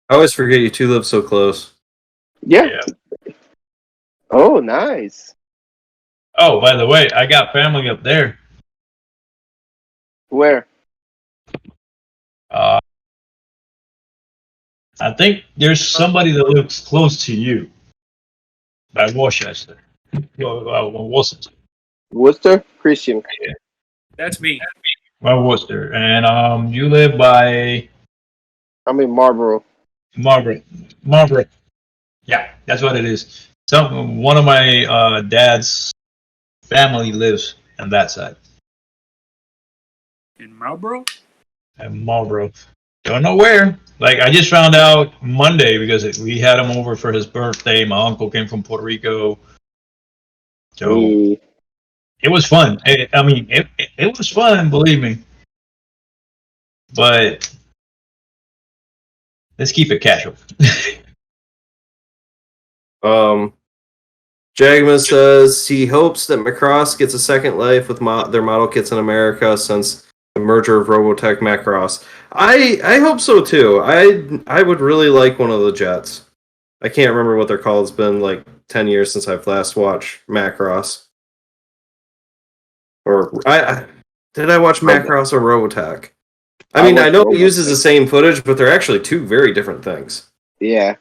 A: always forget you two live so close.
C: Yeah. Oh, nice.
B: Oh, by the way, I got family up there.
C: Where?
B: I think there's somebody that lives close to you. By Worcester. Worcester.
C: Worcester? Christian.
B: Yeah.
F: That's me.
B: By Worcester. And you live by
C: I'm in Marlboro.
B: Margaret. Yeah, that's what it is. One of my dad's family lives on that side.
F: In Marlboro?
B: And Marlboro. Don't know where. Like, I just found out Monday because we had him over for his birthday. My uncle came from Puerto Rico. So it was fun. It was fun, believe me. But let's keep it casual.
A: Jagma says he hopes that Macross gets a second life with their model kits in America since the merger of Robotech Macross. I hope so too. I would really like one of the jets. I can't remember what they're called. It's been like 10 years since I've last watched Macross. Or did I watch Macross or Robotech? I mean, I know it uses the same footage, but they're actually two very different things.
C: Yeah.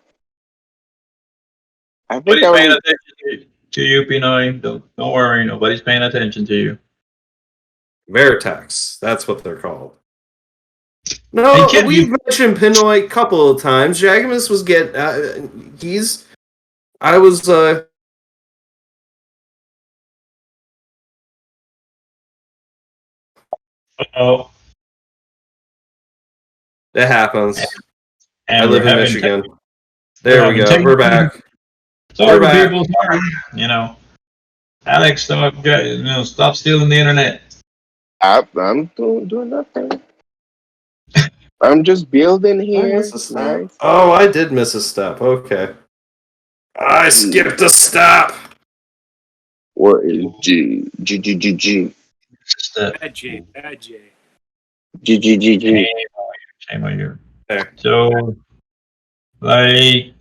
C: I think
B: Nobody's paying attention to you, Pinoy. Don't worry, nobody's paying attention to you.
A: Veritex, that's what they're called. No, we've mentioned Pinoy a couple of times. Jagamus was
B: Oh,
A: it happens.
B: and
A: I live in Michigan. There we go. We're back.
B: Sorry, people. Sorry. Alex, stop stealing the internet.
C: I'm doing nothing. I'm just building here. Nice.
A: Oh, I did miss a step. Okay. I skipped a step.
C: Where is G?
F: Bad J.
C: G.
B: Shame on you. There. So, like,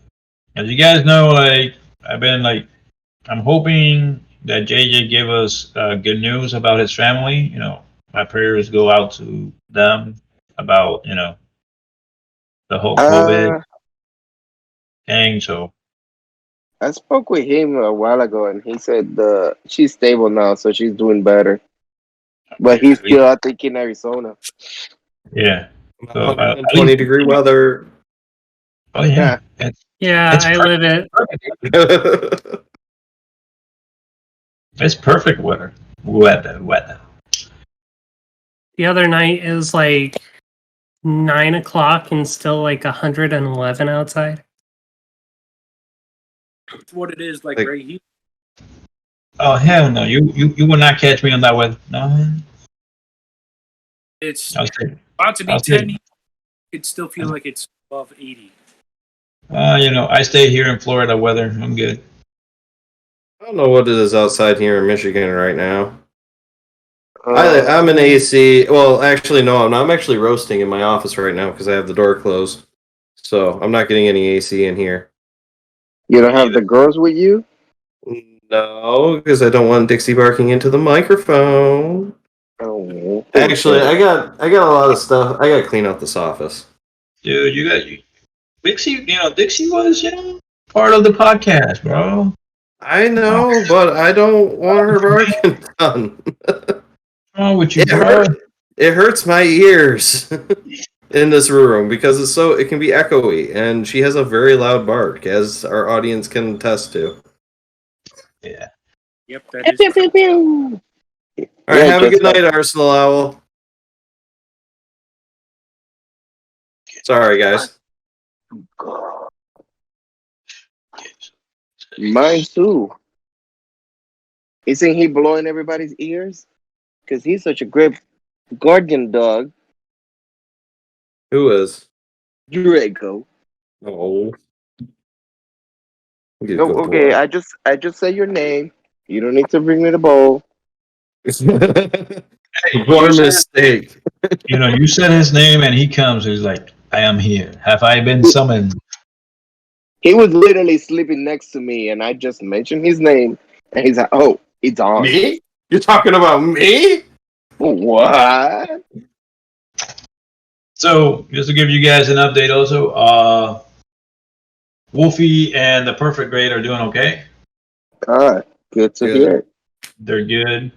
B: as you guys know, like, I'm hoping that JJ give us good news about his family. My prayers go out to them about, the whole COVID thing. So
C: I spoke with him a while ago, and he said she's stable now, so she's doing better. But he's still, I think, in Arizona.
B: Yeah. So,
A: 120-degree weather.
B: Oh, yeah.
D: Yeah, I live it.
B: It's perfect weather. Weather.
D: The other night it was like 9 o'clock and still like 111 outside.
F: That's what it is like right here.
B: Oh hell no! You will not catch me on that weather. No.
F: It's about to be 10. It still feel like it's above 80.
B: I stay here in Florida weather. I'm good.
A: I don't know what it is outside here in Michigan right now. I'm in AC. Well, actually, no, I'm not. I'm actually roasting in my office right now because I have the door closed. So I'm not getting any AC in here.
C: You don't have the girls with you?
A: No, because I don't want Dixie barking into the microphone.
C: Oh,
A: actually, I got a lot of stuff. I got to clean out this office.
B: Dude, Dixie. Dixie was part of the podcast, bro.
A: I know, but I don't want her barking done.
B: Oh, with you, bro?
A: It hurts my ears in this room because it can be echoey, and she has a very loud bark, as our audience can attest to.
B: Yeah.
F: Yep, that is.
A: All right, have a good night, Arsenal Owl. Sorry, guys.
C: Mine too. Isn't he blowing everybody's ears? Because he's such a great guardian dog.
A: Who is?
C: Drako.
A: Oh.
C: No, okay, I just say your name. You don't need to bring me the bowl.
A: One mistake.
B: You said his name and he comes. He's like, I am here. Have I been summoned?
C: He was literally sleeping next to me, and I just mentioned his name, and he's like, "Oh, it's on."
A: Me? You're talking about me?
C: What?
B: So, just to give you guys an update, also, Wolfie and the Perfect Grade are doing okay.
C: Good to hear.
B: They're good.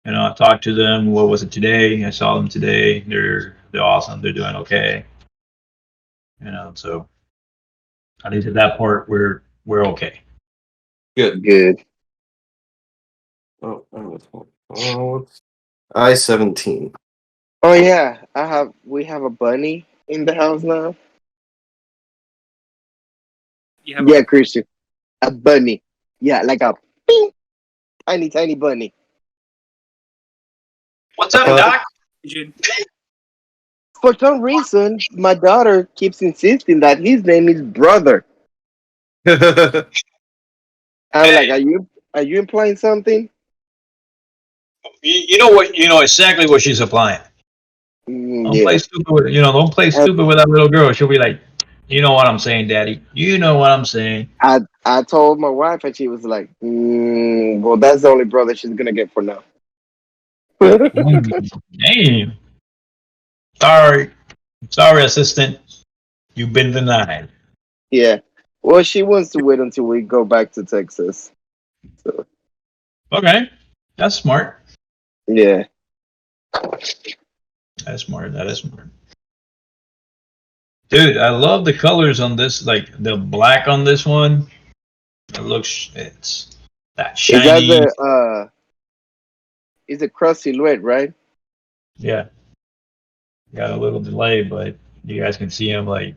B: I talked to them. What was it today? I saw them today. They're awesome. They're doing okay. So at least at that part, we're okay.
A: Good. Oh, I-17.
C: Oh yeah, we have a bunny in the house now. Yeah, Christian, a bunny. Yeah, like a tiny bunny.
B: What's up, Doc?
C: For some reason, my daughter keeps insisting that his name is Brother. I'm like, are you implying something?
B: You know exactly what she's applying. Don't play stupid with Don't play stupid with that little girl. She'll be like, You know what I'm saying, Daddy. You know what I'm saying.
C: I told my wife, and she was like, "Well, that's the only brother she's gonna get for now."
B: Damn. Sorry, assistant. You've been denied.
C: Yeah. Well, she wants to wait until we go back to Texas. So
B: Okay, that's smart.
C: yeah.
B: That's smart. That is smart. Dude, I love the colors on this. Like the black on this one. It's that
C: Is that
B: shiny.
C: the is a cross silhouette, right?
B: Yeah. Got a little delay, but you guys can see him like.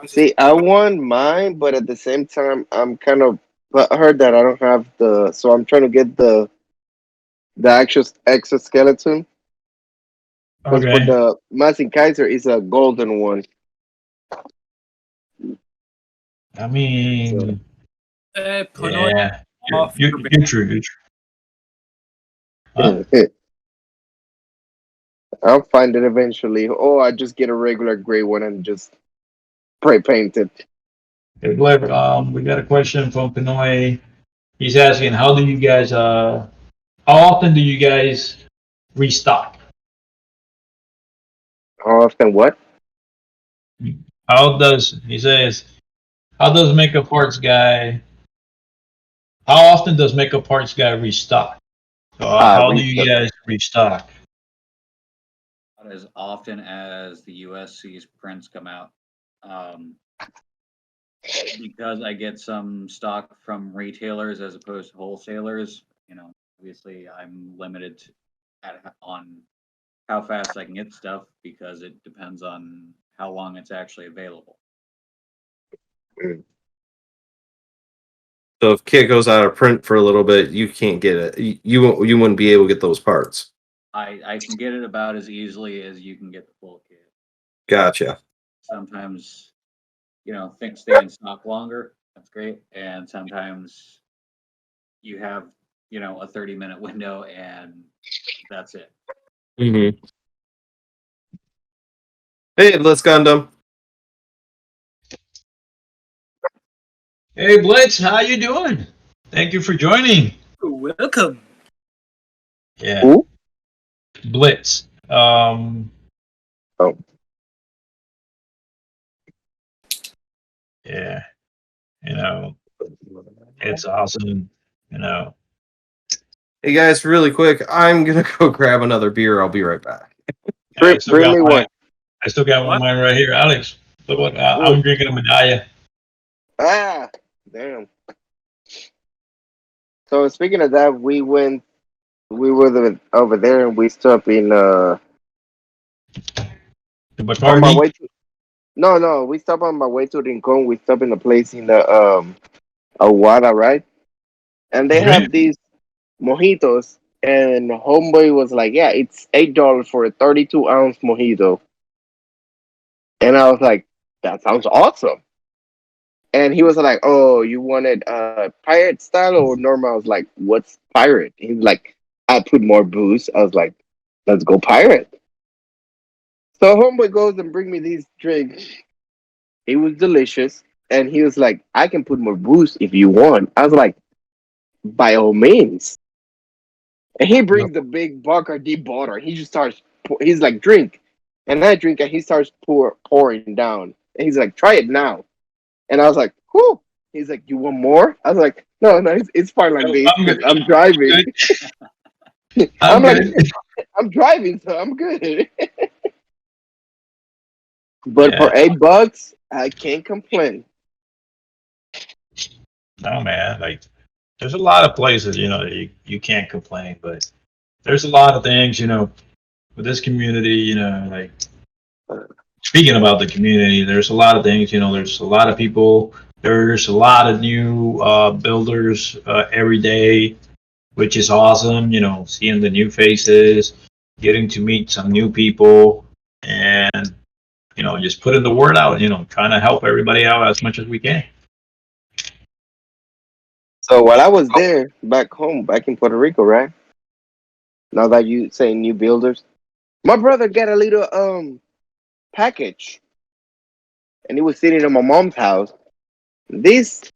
C: See, I want mine, but at the same time, I'm kind of I heard that I don't have so I'm trying to get the actual exoskeleton. Because for
B: Okay.
C: the Masin Kaiser is a golden one.
B: I mean,
F: Put on
B: yeah.
F: off
B: You're
F: your
B: true. You're true. Huh?
C: I'll find it eventually. Or I just get a regular gray one and just spray paint it.
B: Hey, Blair, we got a question from Pinoy. He's asking, how often do you guys restock?
C: How often what?
B: He says, how does Mecha Parts Guy, how often does Mecha Parts Guy restock? So how do you
C: Restock.
B: guys restock?
E: Not as often as the USC's prints come out. Because I get some stock from retailers as opposed to wholesalers, obviously I'm limited on how fast I can get stuff because it depends on how long it's actually available.
A: So if kit goes out of print for a little bit, you can't get it. You wouldn't be able to get those parts.
E: I can get it about as easily as you can get the full kit.
A: Gotcha.
E: Sometimes, things stay in stock longer. That's great. And sometimes you have, a 30-minute window and that's it.
A: Mm-hmm. Hey, let's Gundam.
B: Hey, Blitz, how you doing? Thank you for joining.
F: welcome.
B: Yeah.
C: Who?
B: Blitz.
C: Oh.
B: Yeah. It's awesome.
A: Hey guys, really quick, I'm gonna go grab another beer. I'll be right back.
B: I still
C: Bring
B: got
C: me
B: mine.
C: one.
B: I still got one of mine right here, Alex. Look what I'm drinking a medalla.
C: Ah, damn. So speaking of that, we were over there and we stopped in
B: The
C: on my
B: Bacardi.
C: way to no, we stopped on my way to Rincon. We stopped in a place in the Aguada, right? And they
B: Okay.
C: have these mojitos, and homeboy was like, "Yeah, it's $8 for a 32-ounce mojito." And I was like, "That sounds awesome." And he was like, "Oh, you wanted pirate style or normal?" I was like, "What's pirate?" He's like, "I put more booze." I was like, "Let's go pirate." So homeboy goes and bring me these drinks. It was delicious, and he was like, "I can put more booze if you want." I was like, "By all means." And he brings the big Bacardi bottle. He just starts. He's like, "Drink," and I drink, and he starts pouring down. And he's like, "Try it now." And I was like, "Whew." He's like, "You want more?" I was like, "No, it's fine like this
B: I'm
C: because
B: good.
C: I'm driving."
B: I'm
C: I'm like,
B: good.
C: "I'm driving, so I'm good." But
B: Yeah.
C: for $8, I can't complain.
B: No, man. Like, there's a lot of places, you can't complain, but there's a lot of things, with this community, like, speaking about the community, there's a lot of things, there's a lot of people, there's a lot of new builders every day, which is awesome, seeing the new faces, getting to meet some new people, and, just putting the word out, trying to help everybody out as much as we can.
C: So while I was there, back home, back in Puerto Rico, right? Now that you say new builders, my brother got a little package, and it was sitting in my mom's house. This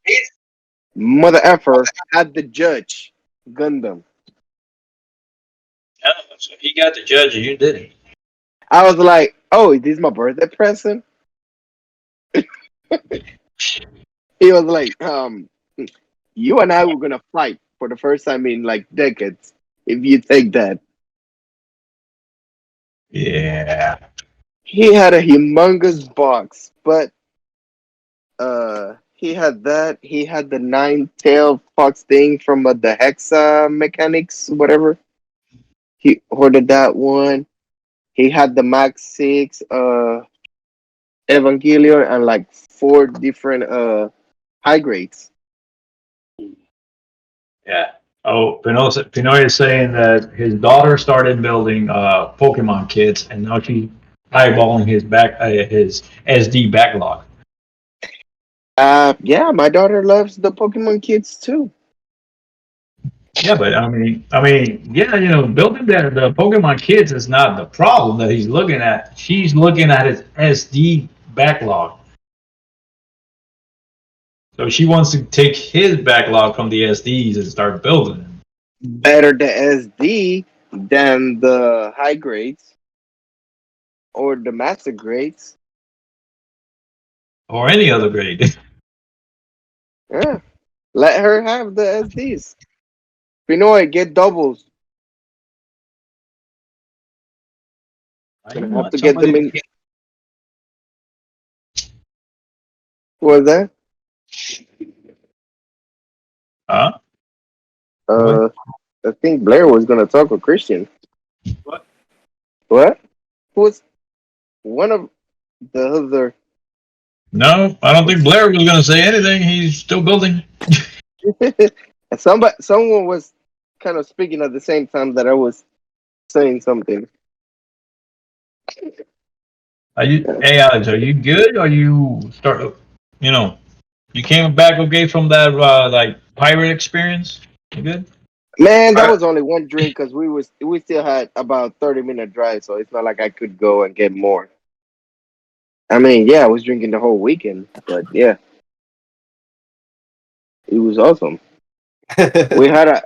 C: mother effer had the judge Gundam.
B: Oh, so he got the judge and you didn't.
C: I was like, "Oh, is this my birthday present?" He was like, "You and I were gonna fight for the first time in like decades. If you take that."
B: Yeah.
C: He had a humongous box, but he had that. He had the 9-tailed fox thing from the Hexa Mechanics, whatever. He ordered that one. He had the Max 6 Evangelion and like 4 different high grades.
B: Yeah. Oh, Pinoy is saying that his daughter started building Pokemon kits, and now she's eyeballing his SD backlog.
C: Yeah, my daughter loves the Pokemon kids too.
B: Yeah, but I mean, yeah, building the Pokemon kits is not the problem that he's looking at. She's looking at his SD backlog. So she wants to take his backlog from the SDs and start building them.
C: Better the SD than the high grades or the master grades.
B: Or any other grade.
C: Yeah, let her have the SDs. Pinoy, get doubles. Gonna have to get them in. What was that?
B: Huh?
C: I think Blair was gonna talk with Christian.
F: What?
C: What? Who was one of the other?
B: No, I don't think Blair was going to say anything. He's still building.
C: Someone was kind of speaking at the same time that I was saying something.
B: Hey Alex, are you good? Or you you came back okay from that like pirate experience? You good?
C: Man, that was only one drink because we still had about 30-minute drive, so it's not like I could go and get more. I mean, yeah, I was drinking the whole weekend, but yeah, it was awesome. We had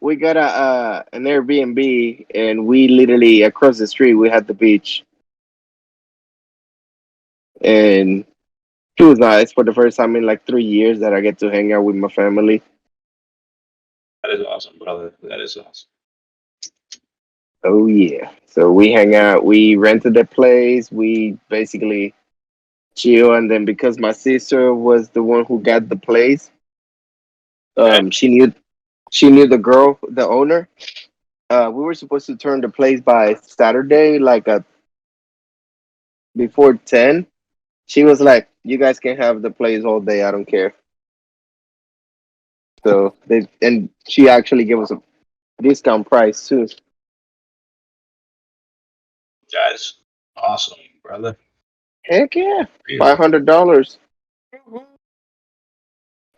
C: we got an Airbnb, and we literally across the street we had the beach, and it was nice for the first time in like 3 years that I get to hang out with my family.
B: That is awesome, brother. That is awesome.
C: Oh yeah, so we hang out. We rented a place. We basically chill, and then because my sister was the one who got the place, she knew the girl, the owner. We were supposed to turn the place by Saturday, like before 10. She was like, "You guys can have the place all day. I don't care." So she actually gave us a discount price too.
B: That's awesome, brother.
C: Heck yeah, $500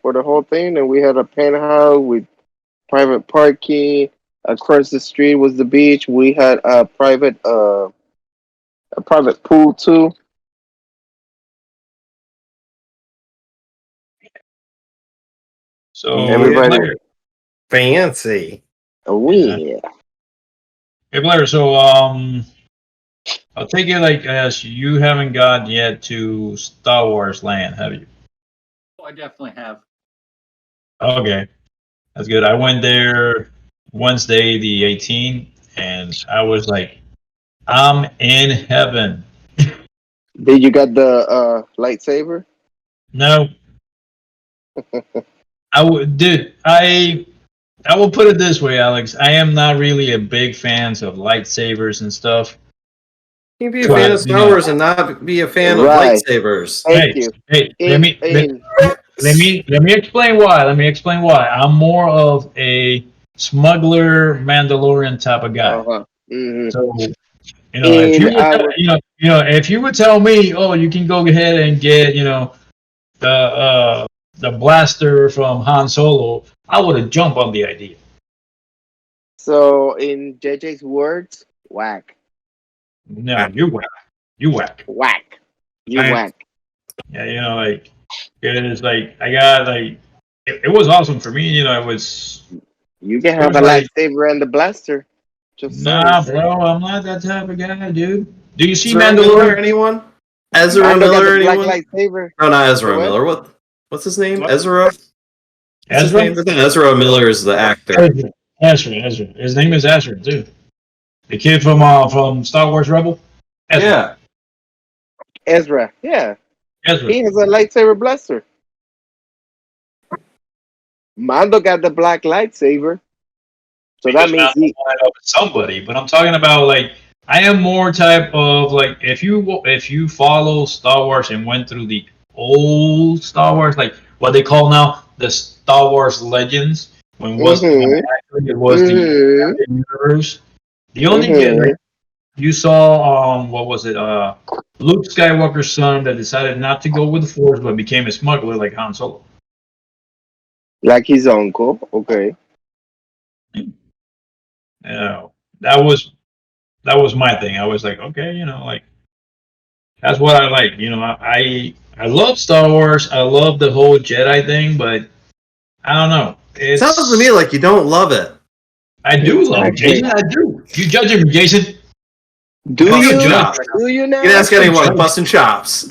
C: for the whole thing, and we had a penthouse with private parking. Across the street was the beach. We had a private pool too.
B: So
C: Everybody,
B: Blair,
A: Fancy.
C: oh yeah.
B: hey Blair, so I'll take it like as you haven't got yet to Star Wars Land, have you?
E: Oh, I definitely have.
B: Okay, that's good. I went there Wednesday the 18th, and I was like, I'm in heaven.
C: Did you got the lightsaber?
B: No, I will put it this way, Alex. I am not really a big fan of lightsabers and stuff.
A: You can be a fan of Star Wars and not be a fan of
C: Right.
A: lightsabers.
C: Thank you.
B: Let me explain why. I'm more of a smuggler Mandalorian type of guy.
C: Mm-hmm.
B: So if you would tell me, oh, you can go ahead and get the blaster from Han Solo, I would have jumped on the idea.
C: So in JJ's words, whack.
B: No, you're whack. You whack.
C: Whack. You
B: I-
C: whack.
B: Yeah, you know, like it's like I got like it was awesome for me. You know, it was
C: You can
B: It
C: have
B: was
C: a
B: like-
C: lightsaber and the blaster. Just
B: nah,
C: saying.
B: bro. I'm not that type of guy, dude. Do you see
A: Ezra Miller,
B: Mandalorian?
A: anyone? Ezra
C: Mando got
A: Miller,
C: the black
A: anyone?
C: lightsaber.
A: No, not Ezra
C: What?
A: Miller. What's his name?
B: What?
A: Ezra? What's his
B: Ezra?
A: name? I think Ezra Miller is the actor.
B: Ezra. His name is Ezra too. The kid from Star Wars Rebel. Ezra.
A: Yeah.
C: Ezra. Yeah.
B: Ezra.
C: He has a lightsaber blaster. Mando got the black lightsaber. So that means he.
B: Line up with somebody, but I'm talking about like I am more type of like if you follow Star Wars and went through the old Star Wars, like what they call now the Star Wars Legends, when it was
C: Mhm.
B: actually it was the universe. The only kid like, you saw what was it Luke Skywalker's son that decided not to go with the Force but became a smuggler like Han Solo.
C: Like his uncle. Okay.
B: You know, that was my thing. I was like, okay, you know, like that's what I like. You know, I love Star Wars. I love the whole Jedi thing, but I don't know. It
A: Sounds to me like you don't love it.
B: I do love it,
C: Exactly.
B: Jason. I do. You judging me, Jason?
C: Do
A: Busting
C: you?
A: chops.
C: Do you now?
A: You can ask anyone. Busting chops.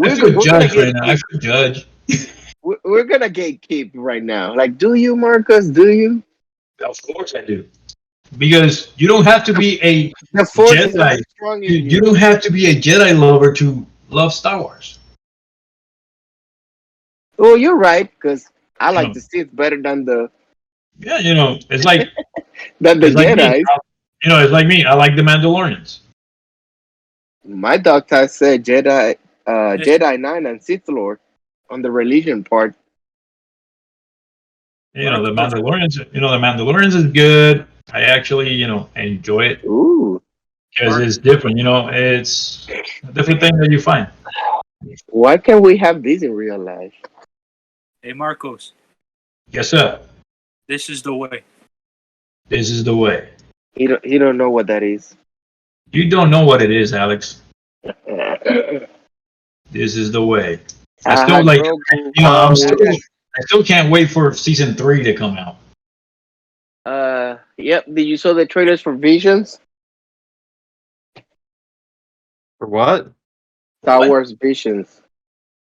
B: I feel judged right now. I feel judged.
C: We're gonna gatekeep right now. Like, do you, Marcus? Do you?
B: Of course I do. Because you don't have to be a
C: The force is
B: Jedi.
C: not strong in
B: you don't have to be a Jedi lover to love Star Wars.
C: Well, you're right, because I like
B: No.
C: the Sith better than the
B: Yeah, you know, it's like
C: Jedi.
B: me. You know, it's like me. I like the Mandalorians.
C: My doctor said Jedi 9 and Sith Lord on the religion part.
B: You know, the Mandalorians. You know, the Mandalorians is good. I actually, you know, enjoy it
C: Ooh,
B: because it's different. You know, it's a different thing that you find.
C: why can't we have this in real life?
F: Hey, Marcos,
B: Yes, sir.
F: this is the way.
B: This is the way.
C: He don't know what that is.
B: You don't know what it is, Alex. This is the way. I still like.
C: Grogu.
B: You know, I still can't wait for season 3 to come out.
C: Yep. Did you saw the trailers for Visions?
A: For what?
C: Star
B: What?
C: Wars Visions.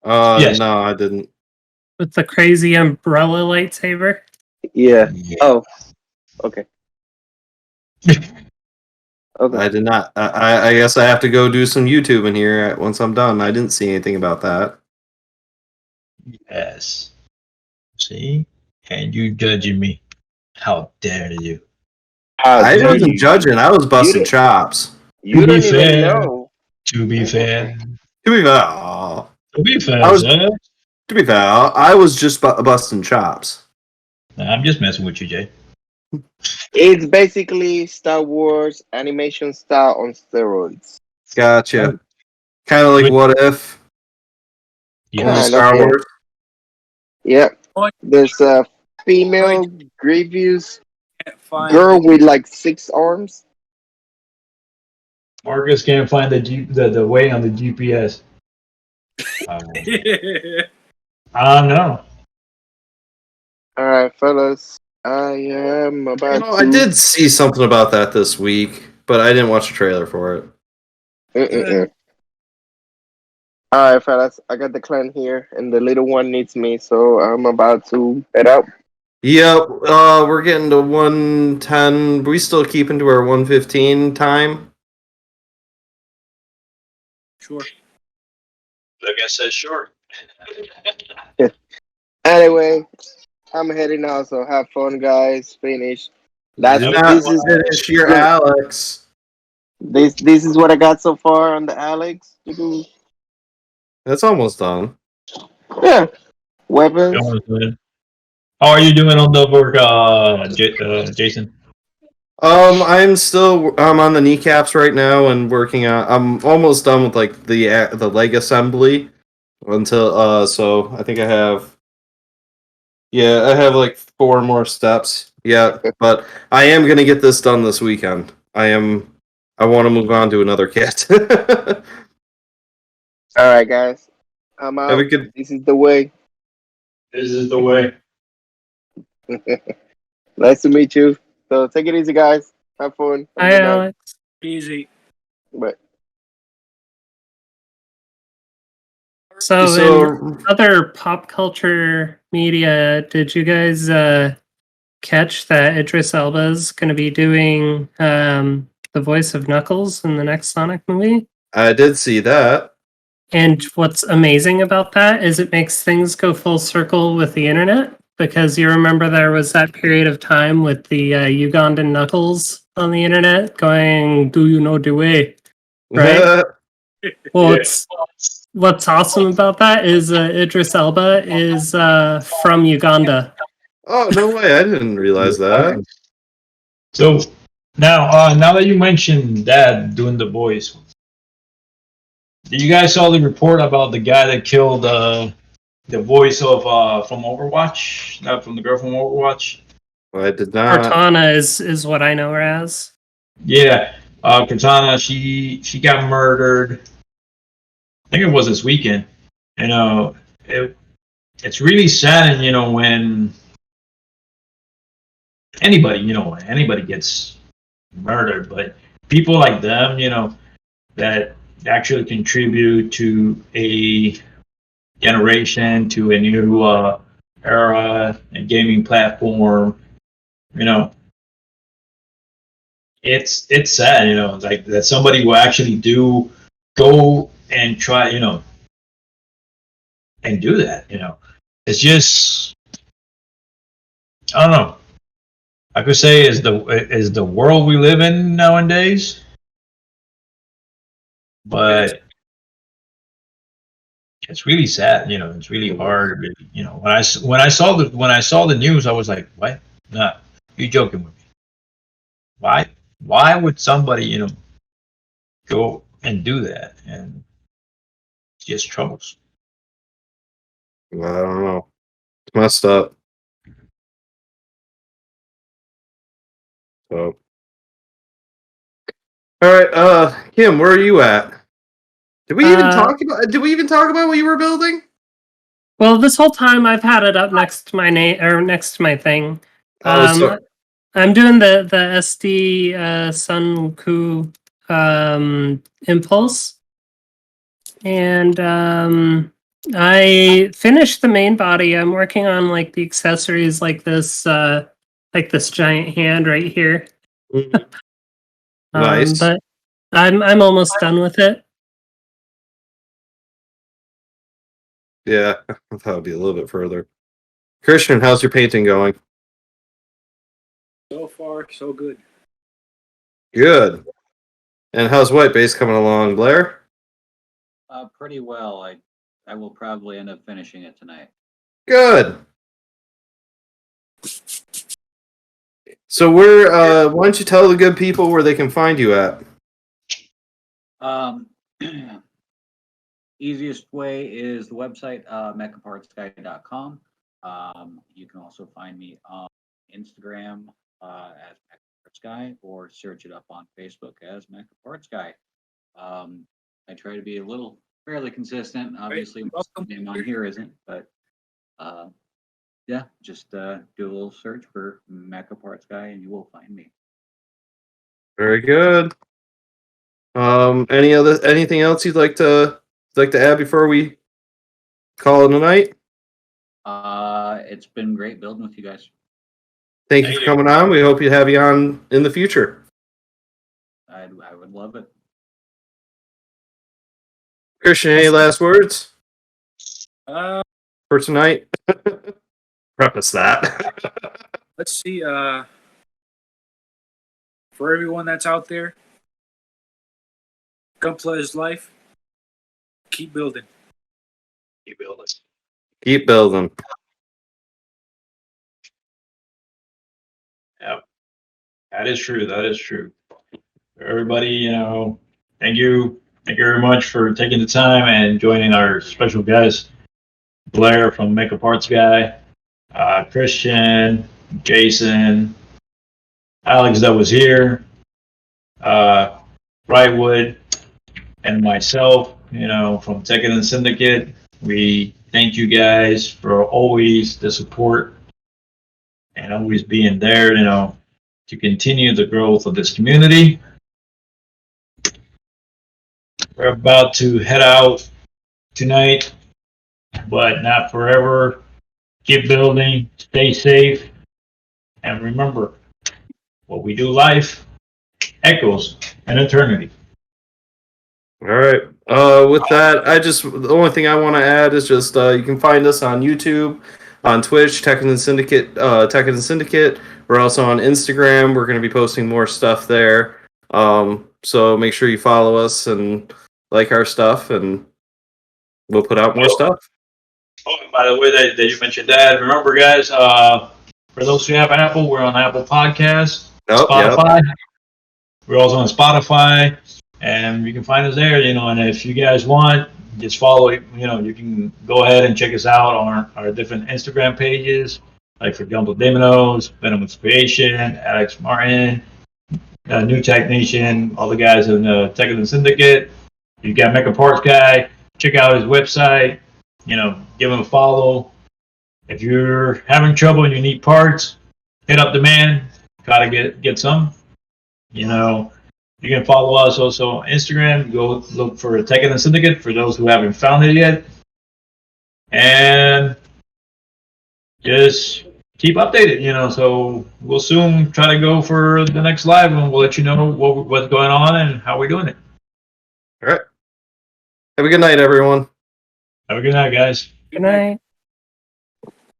B: Yes.
A: No, I didn't.
D: With the crazy umbrella lightsaber.
C: Yeah. Oh. Okay. Okay.
A: I did not. I guess I have to go do some YouTube in here once I'm done. I didn't see anything about that.
B: Yes. See? And you judging me. How dare you?
A: I
C: Dude,
A: wasn't judging. I was busting
C: you-
A: chops.
C: You
B: To be
C: don't even
B: fair.
C: know.
B: To be fair.
A: To be fair, aw.
B: To be fair,
A: I was-
B: sir.
A: To be fair, I was just busting chops.
B: Nah, I'm just messing with you, Jay.
C: It's basically Star Wars animation style on steroids.
A: Gotcha. Kind of like
B: Wait.
A: What If?
B: Yeah.
C: Kinda,
A: Star
C: yeah.
A: Wars.
C: Yep.
F: What?
C: There's a female Grievous
F: Can't find
C: girl
F: it.
C: with like 6 arms.
B: Marcus can't find the way on the GPS. I don't know.
C: All right, fellas. I am about
A: You know, I
C: to.
A: did see something about that this week, but I didn't watch the trailer for it.
C: All right, fellas. I got the clan here, and the little one needs me, so I'm about to head out.
A: Yep, we're getting to 110. We still keeping to our 115 time.
F: Sure.
B: Like I said, sure.
C: Anyway, I'm heading out, so have fun, guys. Finish. That's
A: Do
C: this
A: not
C: is
A: finish your Alex.
C: this is what I got so far on the Alex.
A: That's almost done.
C: Yeah, weapons.
B: How are you doing on the work, Jason?
A: I'm on the kneecaps right now and working on. I'm almost done with like the leg assembly until so I think I have. Yeah, I have like 4 more steps. Yeah, but I am gonna get this done this weekend. I want to move on to another kit.
C: All right, guys. I'm out.
A: Have a good.
C: This is the way.
B: This is the way.
C: Nice to meet you. So take it easy, guys. Have fun. Have a
D: Hi,
C: good night.
D: Alex.
F: Easy.
C: Bye.
D: So,
A: So
D: in other pop culture media, did you guys catch that Idris Elba's going to be doing the voice of Knuckles in the next Sonic movie?
A: I did see that.
D: And what's amazing about that is it makes things go full circle with the internet, because you remember there was that period of time with the Ugandan Knuckles on the internet going, "Do you know the way?" Right? Well, what's awesome about that is Idris Elba is from Uganda.
A: Oh, no way! I didn't realize that.
B: So now that you mentioned that doing the voice, did you guys saw the report about the guy that killed the voice of from Overwatch? Not from the girl from Overwatch.
A: I did not.
D: Cortana is what I know her as.
B: Yeah, Cortana. She got murdered. I think it was this weekend. You know, it's really sad, and when anybody gets murdered, but people like them, that actually contribute to a generation, to a new era and gaming platform. It's sad, like that somebody will actually go and try, and do that. It's just, I don't know. I could say is the world we live in nowadays, but it's really sad. It's really hard. When I saw the news, I was like, what? Nah, you joking with me? Why would somebody go and do that? And it's just troubles.
A: I don't know. It's messed up. So, all right, Kim, where are you at? Did we even talk about? Did we even talk about what you were building?
D: Well, this whole time I've had it up next to my name or next to my thing. I'm doing the SD Sun Ku Impulse, and I finished the main body. I'm working on like the accessories, like this giant hand right here.
A: Nice.
D: But I'm almost done with it.
A: Yeah, I thought it'd be a little bit further. Christian, how's your painting going?
F: So far, so good.
A: Good. And how's White Base coming along, Blair?
E: Pretty well. I will probably end up finishing it tonight.
A: Good. So why don't you tell the good people where they can find you at?
E: Easiest way is the website, mechapartsguy.com. You can also find me on Instagram as Mecha Parts Guy, or search it up on Facebook as Mecha Parts Guy. I try to be a little fairly consistent. Obviously, my name on here isn't, but yeah, just do a little search for Mecha Parts Guy, and you will find me.
A: Very good. Anything else you'd like to add before we call it a night?
E: It's been great building with you guys.
A: Thank you for coming on. We hope to have you on in the future.
E: I would love it.
A: Christian, any last words for tonight? Preface that.
F: Let's see. For everyone that's out there, Gunpla is life. Keep building.
B: Keep building.
A: Keep building.
B: Yeah, that is true. That is true. Everybody, thank you very much for taking the time and joining our special guest, Blair from Mecha Parts Guy, Christian, Jason, Alex that was here, Brightwood, and myself. from Tekkadan Syndicate. We thank you guys for always the support and always being there, to continue the growth of this community. We're about to head out tonight, but not forever. Keep building, stay safe, and remember, what we do life echoes an eternity.
A: All right. With that, the only thing I want to add is just you can find us on YouTube, on Twitch, Tekkadan Syndicate. We're also on Instagram. We're going to be posting more stuff there. So make sure you follow us and like our stuff, and we'll put out more stuff.
B: Oh, and by the way, that you mentioned that, remember, guys, for those who have Apple, we're on Apple Podcasts, Spotify. Yep. We're also on Spotify, and you can find us there, and if you guys want, just follow, you can go ahead and check us out on our different Instagram pages, like for GunplaDeimos, Venomous Creation, Alex Martin, Newtype Nation, all the guys in the Tekkadan Syndicate. You got Mecha Parts Guy. Check out his website. Give him a follow. If you're having trouble and you need parts, hit up the man. Gotta get some. You can follow us also on Instagram. Go look for Tekkadan Syndicate for those who haven't found it yet. And just keep updated, so we'll soon try to go for the next live, and we'll let you know what's going on and how we're doing it.
A: All right. Have a good night, everyone.
B: Have a good night, guys.
D: Good night.